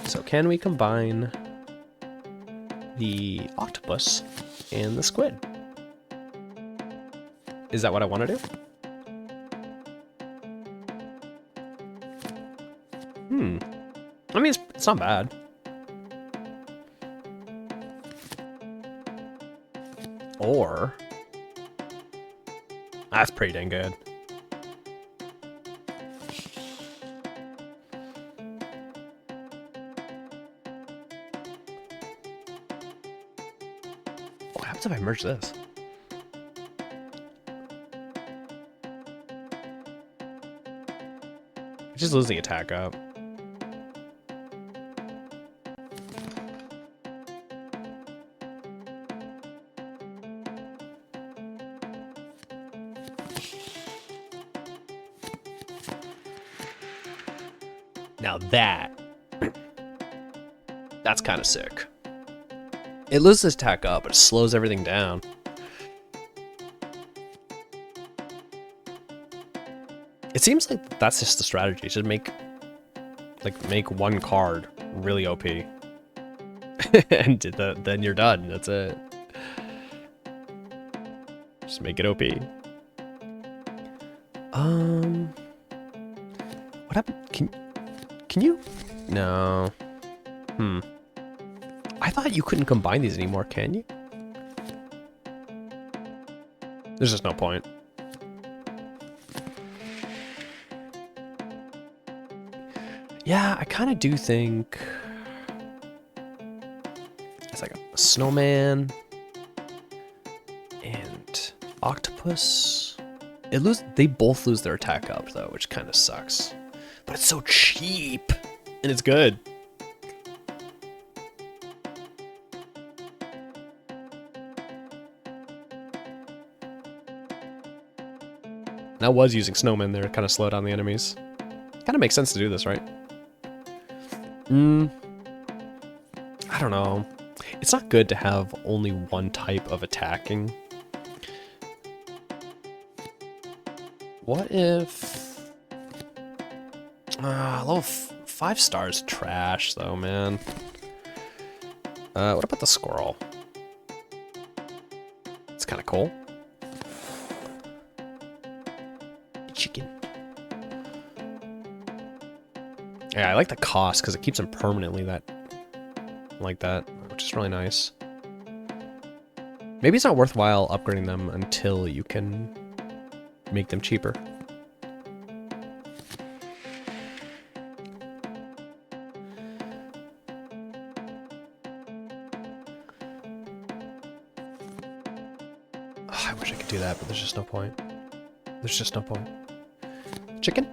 So can we combine the octopus and the squid? Is that what I want to do? I mean, it's not bad. Or... that's pretty dang good. What happens if I merge this? Just losing attack up. Now that's kind of sick. It loses attack up, but it slows everything down. It seems like that's just the strategy. Just make one card really OP, and then you're done. That's it. Just make it OP. What happened? Can you? No. I thought you couldn't combine these anymore, can you? There's just no point. Yeah, I kind of do think it's like a snowman and octopus. They both lose their attack up though, which kind of sucks. But it's so cheap and it's good. And I was using snowmen there to kind of slow down the enemies. Kind of makes sense to do this, right? I don't know. It's not good to have only one type of attacking. What if... level 5 stars trash though, man. What about the squirrel? It's kind of cool. Chicken. Yeah, I like the cost because it keeps them permanently like that, which is really nice. Maybe it's not worthwhile upgrading them until you can make them cheaper. Oh, I wish I could do that, but there's just no point. There's just no point. Chicken?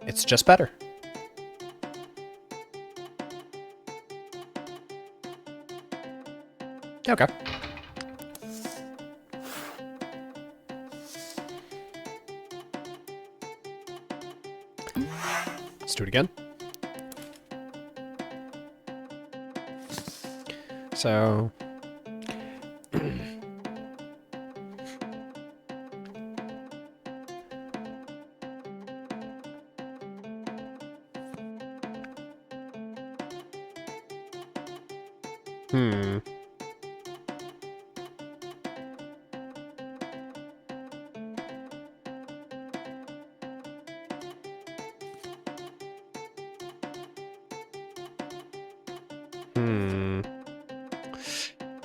It's just better. Okay. Let's do it again. So...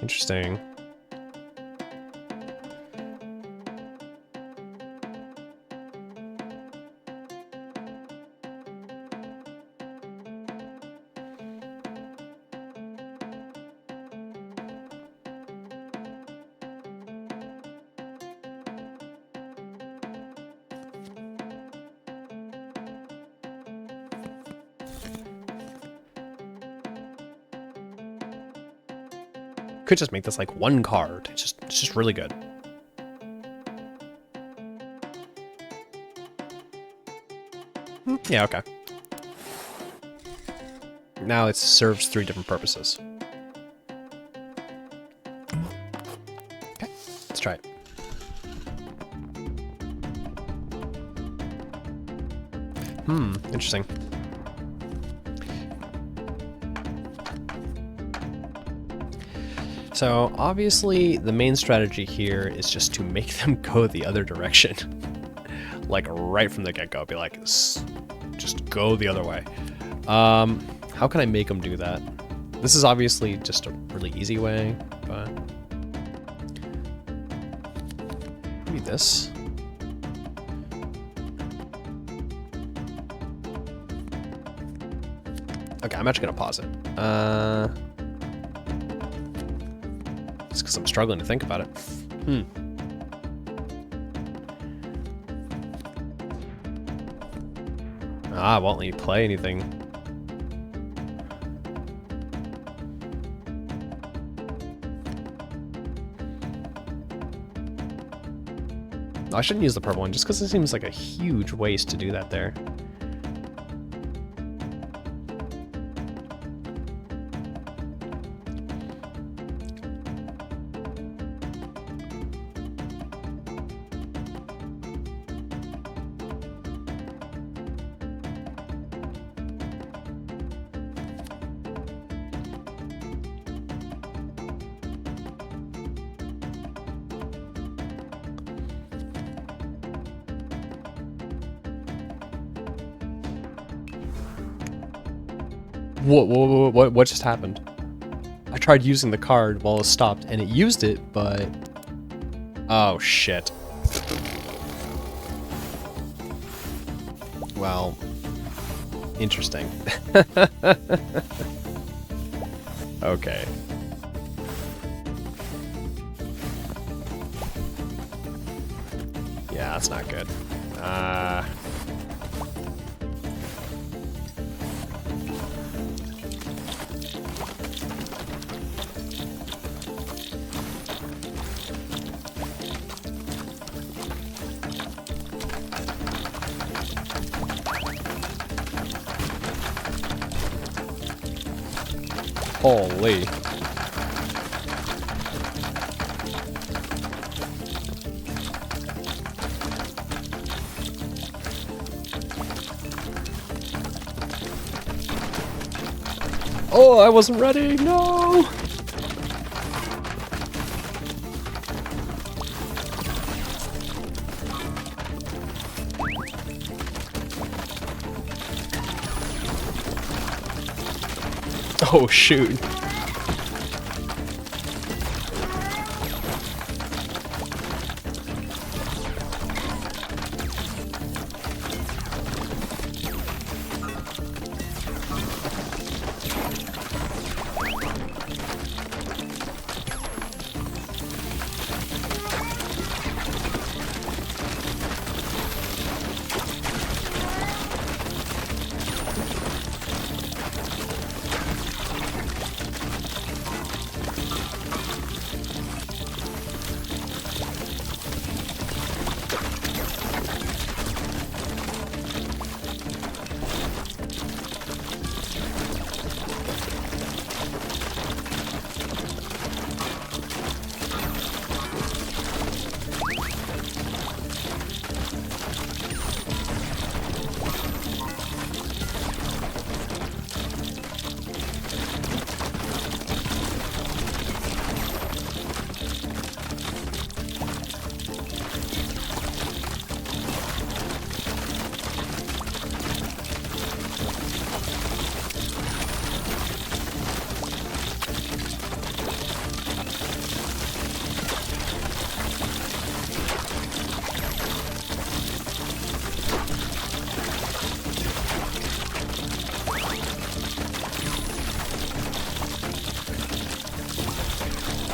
Interesting. Could just make this like one card. It's just really good. Yeah, okay. Now it serves 3 different purposes. Okay, let's try it. Interesting. So obviously the main strategy here is just to make them go the other direction. Like right from the get-go, be like, just go the other way. How can I make them do that? This is obviously just a really easy way, but maybe this. Okay, I'm actually gonna pause it. Just because I'm struggling to think about it. Ah, won't let you play anything. I shouldn't use the purple one just because it seems like a huge waste to do that there. What just happened? I tried using the card while it stopped, and it used it, but... Oh, shit. Well... Interesting. Okay. Yeah, that's not good. Holy. Oh, I wasn't ready. No. Oh, shoot.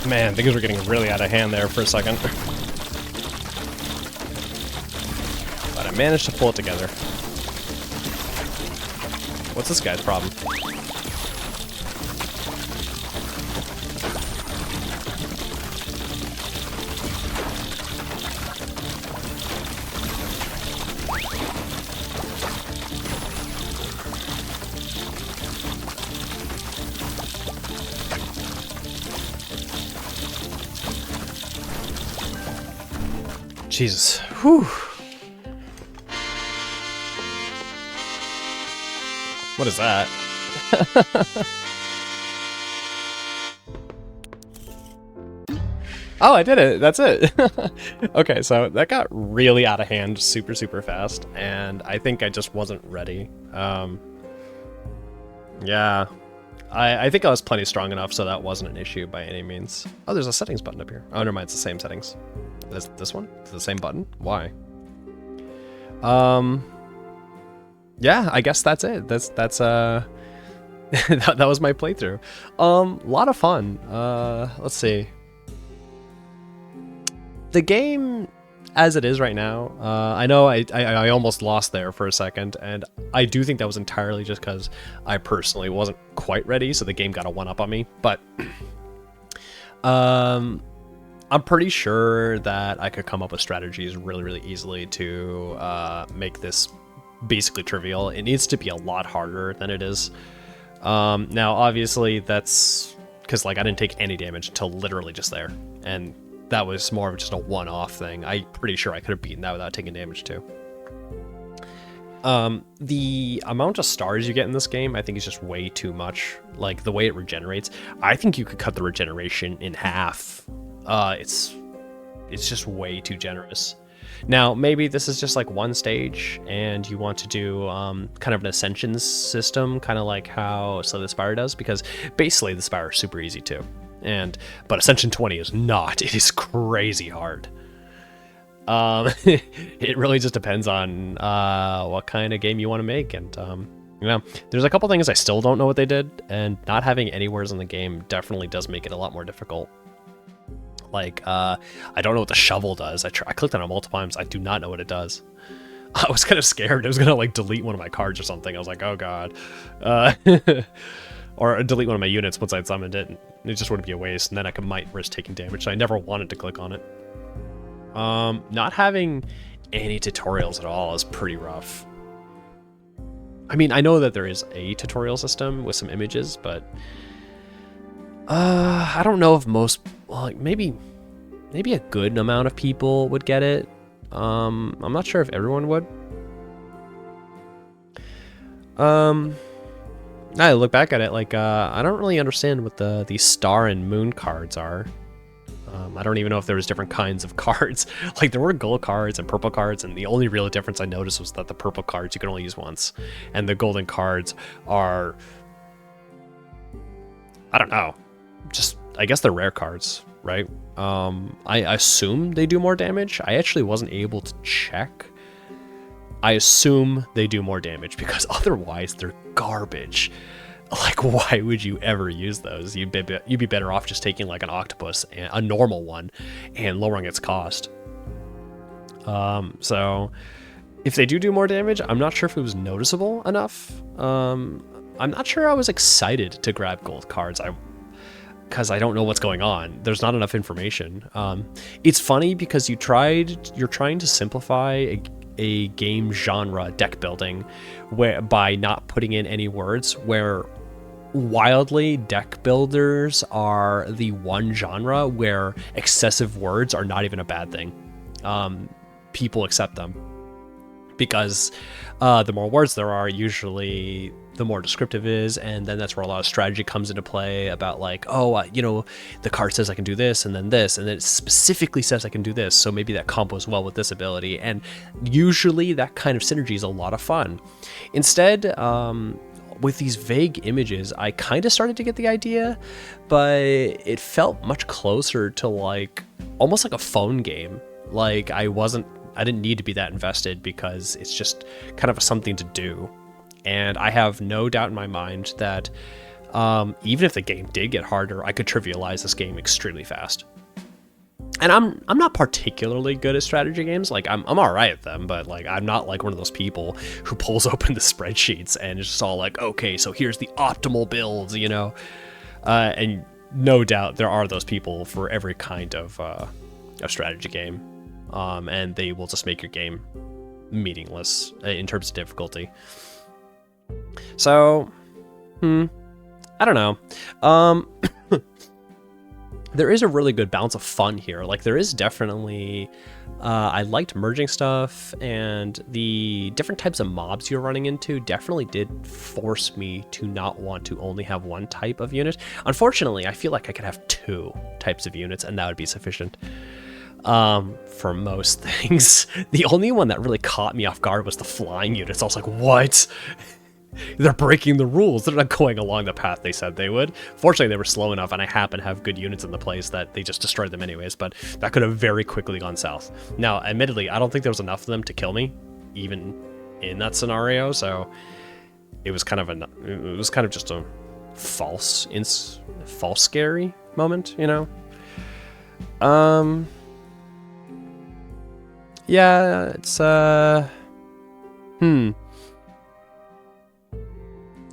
Man, things were getting really out of hand there for a second. But I managed to pull it together. What's this guy's problem? Jesus. Whew. What is that? Oh, I did it. That's it. Okay, so that got really out of hand super, super fast, and I think I just wasn't ready. Yeah. I think I was plenty strong enough, so that wasn't an issue by any means. Oh, there's a settings button up here. Oh, never mind, it's the same settings. This one? It's the same button? Why? Yeah, I guess that's it. That's that was my playthrough. Lot of fun. Let's see. The game, as it is right now, I know I almost lost there for a second, and I do think that was entirely just because I personally wasn't quite ready, so the game got a one-up on me, but I'm pretty sure that I could come up with strategies really, really easily to make this basically trivial. It needs to be a lot harder than it is. Now, obviously, that's because like I didn't take any damage until literally just there, and that was more of just a one-off thing. I'm pretty sure I could have beaten that without taking damage too. The amount of stars you get in this game, I think, is just way too much. Like the way it regenerates, I think you could cut the regeneration in half. It's just way too generous. Now, maybe this is just like one stage, and you want to do kind of an ascension system, kind of like how Slay the Spire does, because basically the Spire is super easy too. But Ascension 20 is not. It is crazy hard. It really just depends on what kind of game you want to make, and you know, there's a couple things I still don't know what they did, and not having anywheres in the game definitely does make it a lot more difficult. Like, I don't know what the shovel does. I clicked on it multiple times. I do not know what it does. I was kind of scared it was gonna like delete one of my cards or something. I was like, oh god. Or delete one of my units once I'd summoned it. It just wouldn't be a waste, and then I might risk taking damage, so I never wanted to click on it. Not having any tutorials at all is pretty rough. I mean, I know that there is a tutorial system with some images, but I don't know if most, well, like maybe a good amount of people would get it. I'm not sure if everyone would. I look back at it, like, I don't really understand what these star and moon cards are. I don't even know if there was different kinds of cards. Like, there were gold cards and purple cards, and the only real difference I noticed was that the purple cards you can only use once, and the golden cards are, I don't know, just, I guess they're rare cards, right? I assume they do more damage. I actually wasn't able to check. I assume they do more damage because otherwise they're garbage. Like, why would you ever use those? You'd be better off just taking like an octopus, a normal one, and lowering its cost. So if they do more damage, I'm not sure if it was noticeable enough. I'm not sure I was excited to grab gold cards. Because I don't know what's going on. There's not enough information. It's funny because you're trying to simplify a game genre deck building by not putting in any words, where wildly deck builders are the one genre where excessive words are not even a bad thing. People accept them because the more words there are, usually the more descriptive is, and then that's where a lot of strategy comes into play about like, oh, you know, the card says I can do this, and then it specifically says I can do this, so maybe that combos well with this ability, and usually that kind of synergy is a lot of fun. Instead, with these vague images, I kind of started to get the idea, but it felt much closer to like, almost like a phone game. Like I didn't need to be that invested because it's just kind of something to do. And I have no doubt in my mind that even if the game did get harder, I could trivialize this game extremely fast. And I'm not particularly good at strategy games. Like I'm all right at them, but like I'm not like one of those people who pulls open the spreadsheets and it's just all like, okay, so here's the optimal builds, you know. And no doubt there are those people for every kind of strategy game, and they will just make your game meaningless in terms of difficulty. So, I don't know. there is a really good balance of fun here. Like, there is definitely, I liked merging stuff, and the different types of mobs you're running into definitely did force me to not want to only have one type of unit. Unfortunately, I feel like I could have 2 types of units, and that would be sufficient for most things. The only one that really caught me off guard was the flying units. I was like, what? They're breaking the rules. They're not going along the path they said they would. Fortunately, they were slow enough, and I happen to have good units in the place that they just destroyed them anyways, but that could have very quickly gone south. Now, admittedly, I don't think there was enough of them to kill me, even in that scenario, so it was kind of just a false scary moment, you know? Yeah, it's,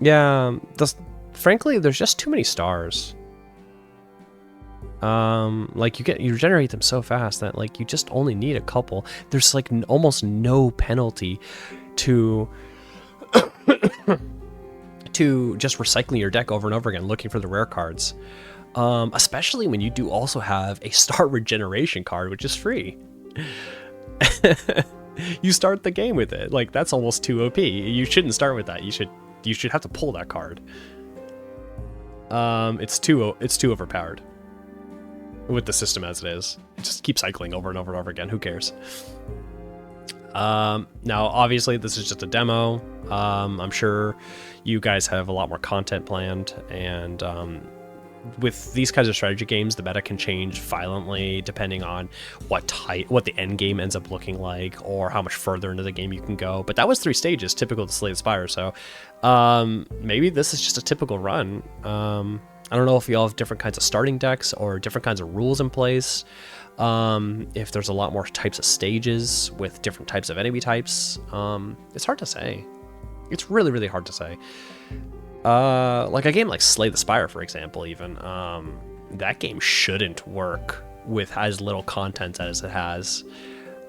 yeah, frankly, there's just too many stars. Like, you generate them so fast that, like, you just only need a couple. There's, like, almost no penalty to to just recycling your deck over and over again, looking for the rare cards. Especially when you do also have a star regeneration card, which is free. You start the game with it. Like, that's almost too OP. You shouldn't start with that. You should have to pull that card. It's too overpowered with the system as it is. Just keep cycling over and over and over again. Who cares? Now, obviously, this is just a demo. I'm sure you guys have a lot more content planned, and with these kinds of strategy games, the meta can change violently depending on what the end game ends up looking like, or how much further into the game you can go. But that was 3 stages, typical to Slay the Spire. So maybe this is just a typical run. I don't know if you all have different kinds of starting decks or different kinds of rules in place. If there's a lot more types of stages with different types of enemy types, it's hard to say. It's really, really hard to say. Like a game like Slay the Spire, for example, even, that game shouldn't work with as little content as it has.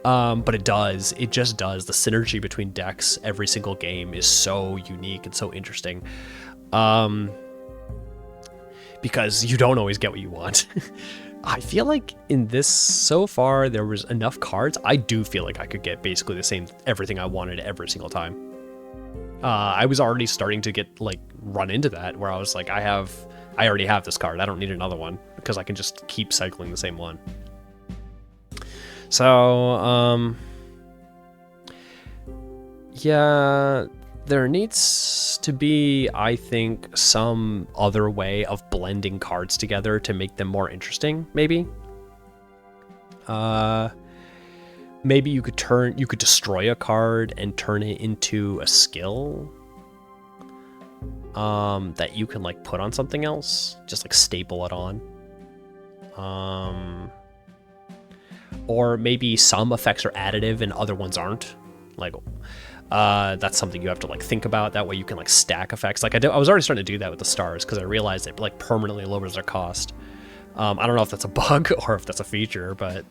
But it does. It just does. The synergy between decks every single game is so unique and so interesting. Because you don't always get what you want. I feel like in this, so far, there was enough cards. I do feel like I could get basically the same, everything I wanted every single time. I was already starting to get, like, run into that, where I was like, I already have this card. I don't need another one, because I can just keep cycling the same one. So, yeah, there needs to be, I think, some other way of blending cards together to make them more interesting, maybe. Maybe you could destroy a card and turn it into a skill that you can, like, put on something else, just like staple it on. Or maybe some effects are additive and other ones aren't. Like, that's something you have to, like, think about. That way you can, like, stack effects. Like, I was already starting to do that with the stars, because I realized it, like, permanently lowers their cost. I don't know if that's a bug or if that's a feature, but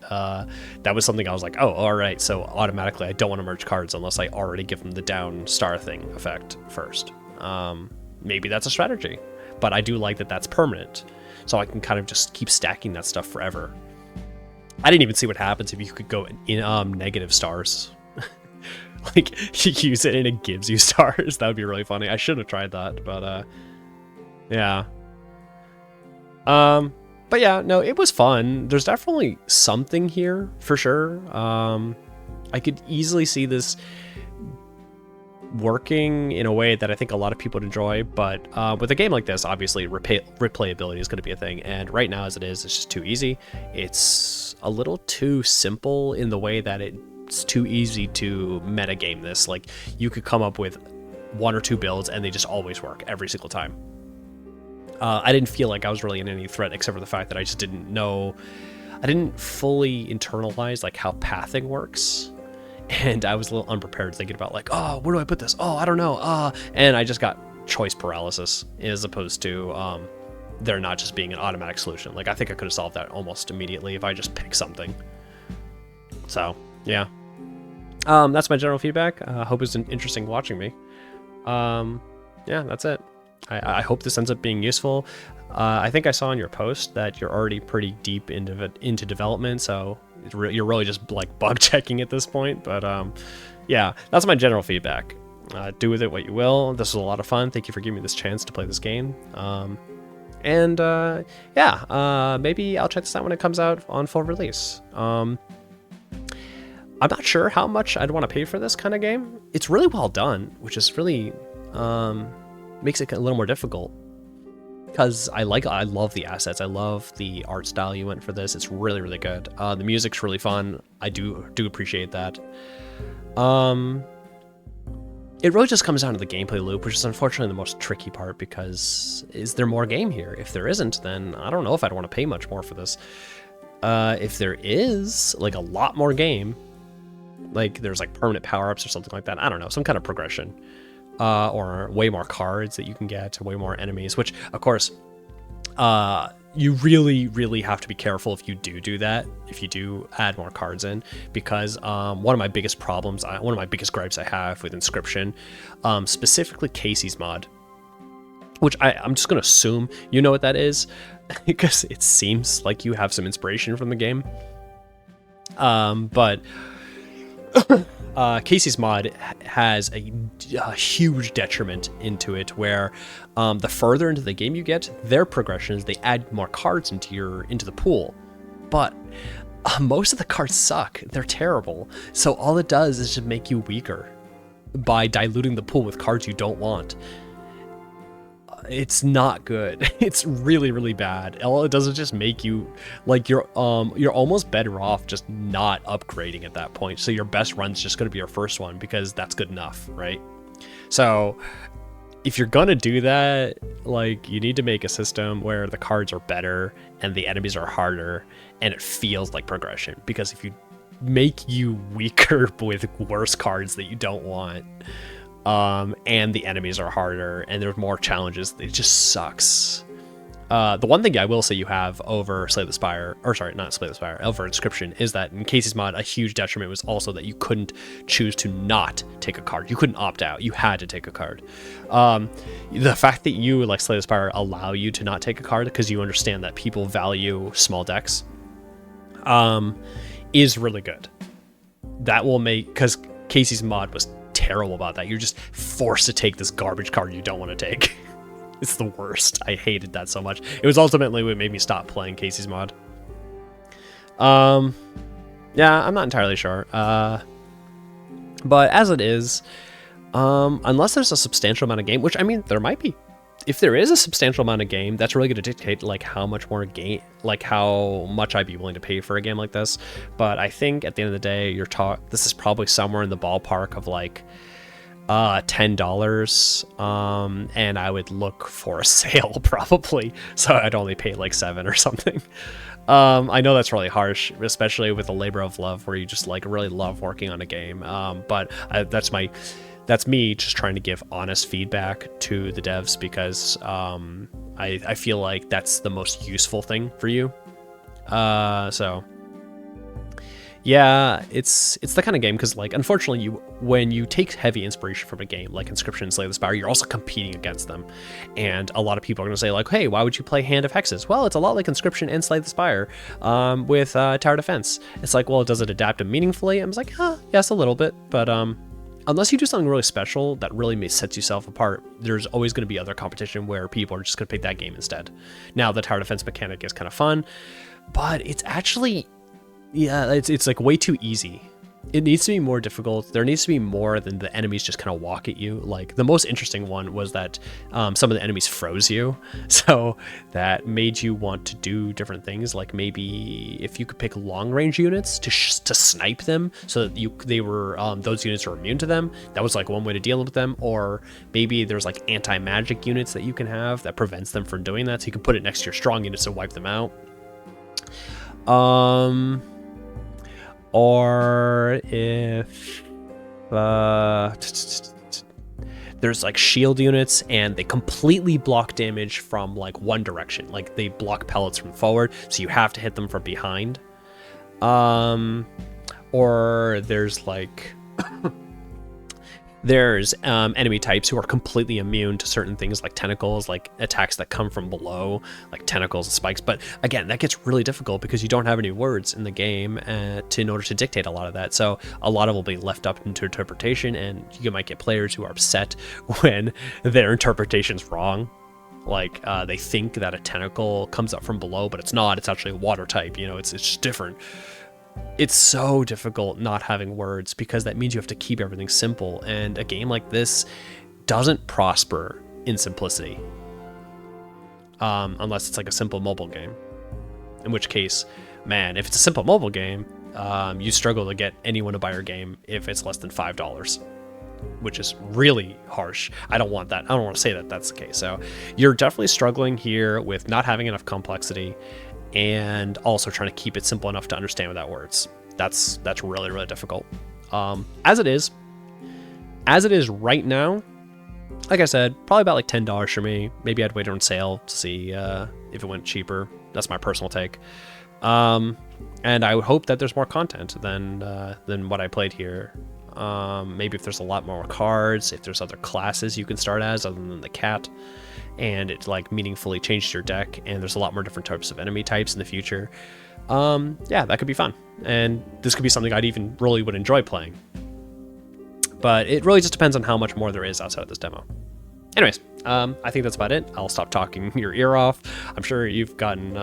that was something I was like, oh, all right, so automatically I don't want to merge cards unless I already give them the down star thing effect first. Maybe that's a strategy, but I do like that that's permanent, so I can kind of just keep stacking that stuff forever. I didn't even see what happens if you could go in negative stars. Like, you use it and it gives you stars. That would be really funny. I should have tried that, but yeah. But yeah, no, it was fun. There's definitely something here, for sure. I could easily see this working in a way that I think a lot of people would enjoy, but with a game like this, obviously, replayability is going to be a thing, and right now, as it is, it's just too easy. It's a little too simple in the way that it's too easy to metagame this. Like, you could come up with 1 or 2 builds, and they just always work every single time. I didn't feel like I was really in any threat, except for the fact that I just didn't know, I didn't fully internalize, like, how pathing works, and I was a little unprepared, thinking about, like, oh, where do I put this? Oh, I don't know, and I just got choice paralysis, as opposed to there not just being an automatic solution. Like, I think I could have solved that almost immediately if I just picked something. So, yeah. That's my general feedback. I hope it's interesting watching me. Yeah, that's it. I hope this ends up being useful. I think I saw in your post that you're already pretty deep into development, so you're really just like bug checking at this point. But yeah, that's my general feedback. Do with it what you will. This was a lot of fun. Thank you for giving me this chance to play this game. Yeah, maybe I'll check this out when it comes out on full release. I'm not sure how much I'd want to pay for this kind of game. It's really well done, which is really makes it a little more difficult. Because I love the assets. I love the art style you went for this. It's really, really good. The music's really fun. I do appreciate that. It really just comes down to the gameplay loop, which is unfortunately the most tricky part, because is there more game here? If there isn't, then I don't know if I'd want to pay much more for this. If there is, like, a lot more game, like there's like permanent power-ups or something like that, I don't know, some kind of progression. Or way more cards that you can get, way more enemies, which, of course, you really, really have to be careful if you do that, if you do add more cards in, because one of my biggest problems, one of my biggest gripes I have with Inscription, specifically Casey's mod, which I'm just going to assume you know what that is, because it seems like you have some inspiration from the game. But Casey's mod has a huge detriment into it, where the further into the game you get, their progressions, they add more cards into the pool, but most of the cards suck. They're terrible. So all it does is just make you weaker by diluting the pool with cards you don't want. It's not good. It's really, really bad. All it does is just make you like you're almost better off just not upgrading at that point. So your best run's just going to be your first one, because that's good enough, right? So if you're gonna do that, like, you need to make a system where the cards are better and the enemies are harder and it feels like progression. Because if you make you weaker with worse cards that you don't want, and the enemies are harder and there's more challenges, it just sucks. The one thing I will say you have over Slay the Spire, or sorry, not Slay the Spire, over Inscription, is that in Casey's mod, a huge detriment was also that you couldn't choose to not take a card. You couldn't opt out. You had to take a card. The fact that you, like Slay the Spire, allow you to not take a card because you understand that people value small decks, is really good. That will make, because Casey's mod was terrible about that. You're just forced to take this garbage card you don't want to take. It's the worst. I hated that so much. It was ultimately what made me stop playing Casey's mod. Yeah, I'm not entirely sure. But as it is, unless there's a substantial amount of game, which, I mean, there might be. If there is a substantial amount of game, that's really going to dictate like how much more game, like how much I'd be willing to pay for a game like this. But I think at the end of the day, this is probably somewhere in the ballpark of like $10, and I would look for a sale probably, so I'd only pay like $7 or something. I know that's really harsh, especially with a labor of love where you just like really love working on a game, but that's me just trying to give honest feedback to the devs, because I feel like that's the most useful thing for you. So yeah, it's the kind of game, because like, unfortunately, when you take heavy inspiration from a game like Inscription and Slay the Spire, you're also competing against them. And a lot of people are going to say like, hey, why would you play Hand of Hexes? Well, it's a lot like Inscription and Slay the Spire, with Tower Defense. It's like, well, does it adapt them meaningfully? I was like, yes, a little bit, but unless you do something really special that really sets yourself apart, there's always going to be other competition where people are just going to pick that game instead. Now, the tower defense mechanic is kind of fun, but it's actually, yeah, it's like way too easy. It needs to be more difficult. There needs to be more than the enemies just kind of walk at you. Like, the most interesting one was that some of the enemies froze you, so that made you want to do different things. Like, maybe if you could pick long range units to snipe them, so that those units are immune to them. That was like one way to deal with them. Or maybe there's like anti-magic units that you can have that prevents them from doing that, so you can put it next to your strong units to wipe them out. Or if there's like shield units and they completely block damage from like one direction, like they block pellets from forward, so you have to hit them from behind. Or there's like There's enemy types who are completely immune to certain things like tentacles, like attacks that come from below, like tentacles and spikes. But again, that gets really difficult because you don't have any words in the game in order to dictate a lot of that. So a lot of it will be left up into interpretation, and you might get players who are upset when their interpretation's wrong. Like they think that a tentacle comes up from below, but it's not. It's actually a water type. You know, it's just different. It's so difficult not having words because that means you have to keep everything simple, and a game like this doesn't prosper in simplicity unless it's like a simple mobile game, in which case, man, if it's a simple mobile game, you struggle to get anyone to buy your game if it's less than $5, which is really harsh. I don't want that. I don't want to say that that's the case. So you're definitely struggling here with not having enough complexity and also trying to keep it simple enough to understand without words. That's really, really difficult. As it is right now, like I said, probably about like $10 for me. Maybe I'd wait on sale to see if it went cheaper. That's my personal take. And I would hope that there's more content than what I played here. Maybe if there's a lot more cards, if there's other classes you can start as other than the cat, and it like meaningfully changes your deck, and there's a lot more different types of enemy types in the future. Yeah, that could be fun, and this could be something I'd even really would enjoy playing. But it really just depends on how much more there is outside of this demo. Anyways, I think that's about it. I'll stop talking your ear off. I'm sure you've gotten,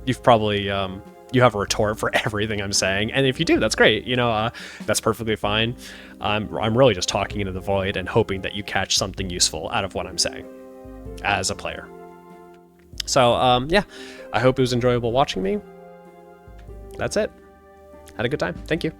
you've probably, you have a retort for everything I'm saying, and if you do, that's great. You know, that's perfectly fine. I'm really just talking into the void and hoping that you catch something useful out of what I'm saying as a player. So, yeah, I hope it was enjoyable watching me. That's it. Had a good time. Thank you.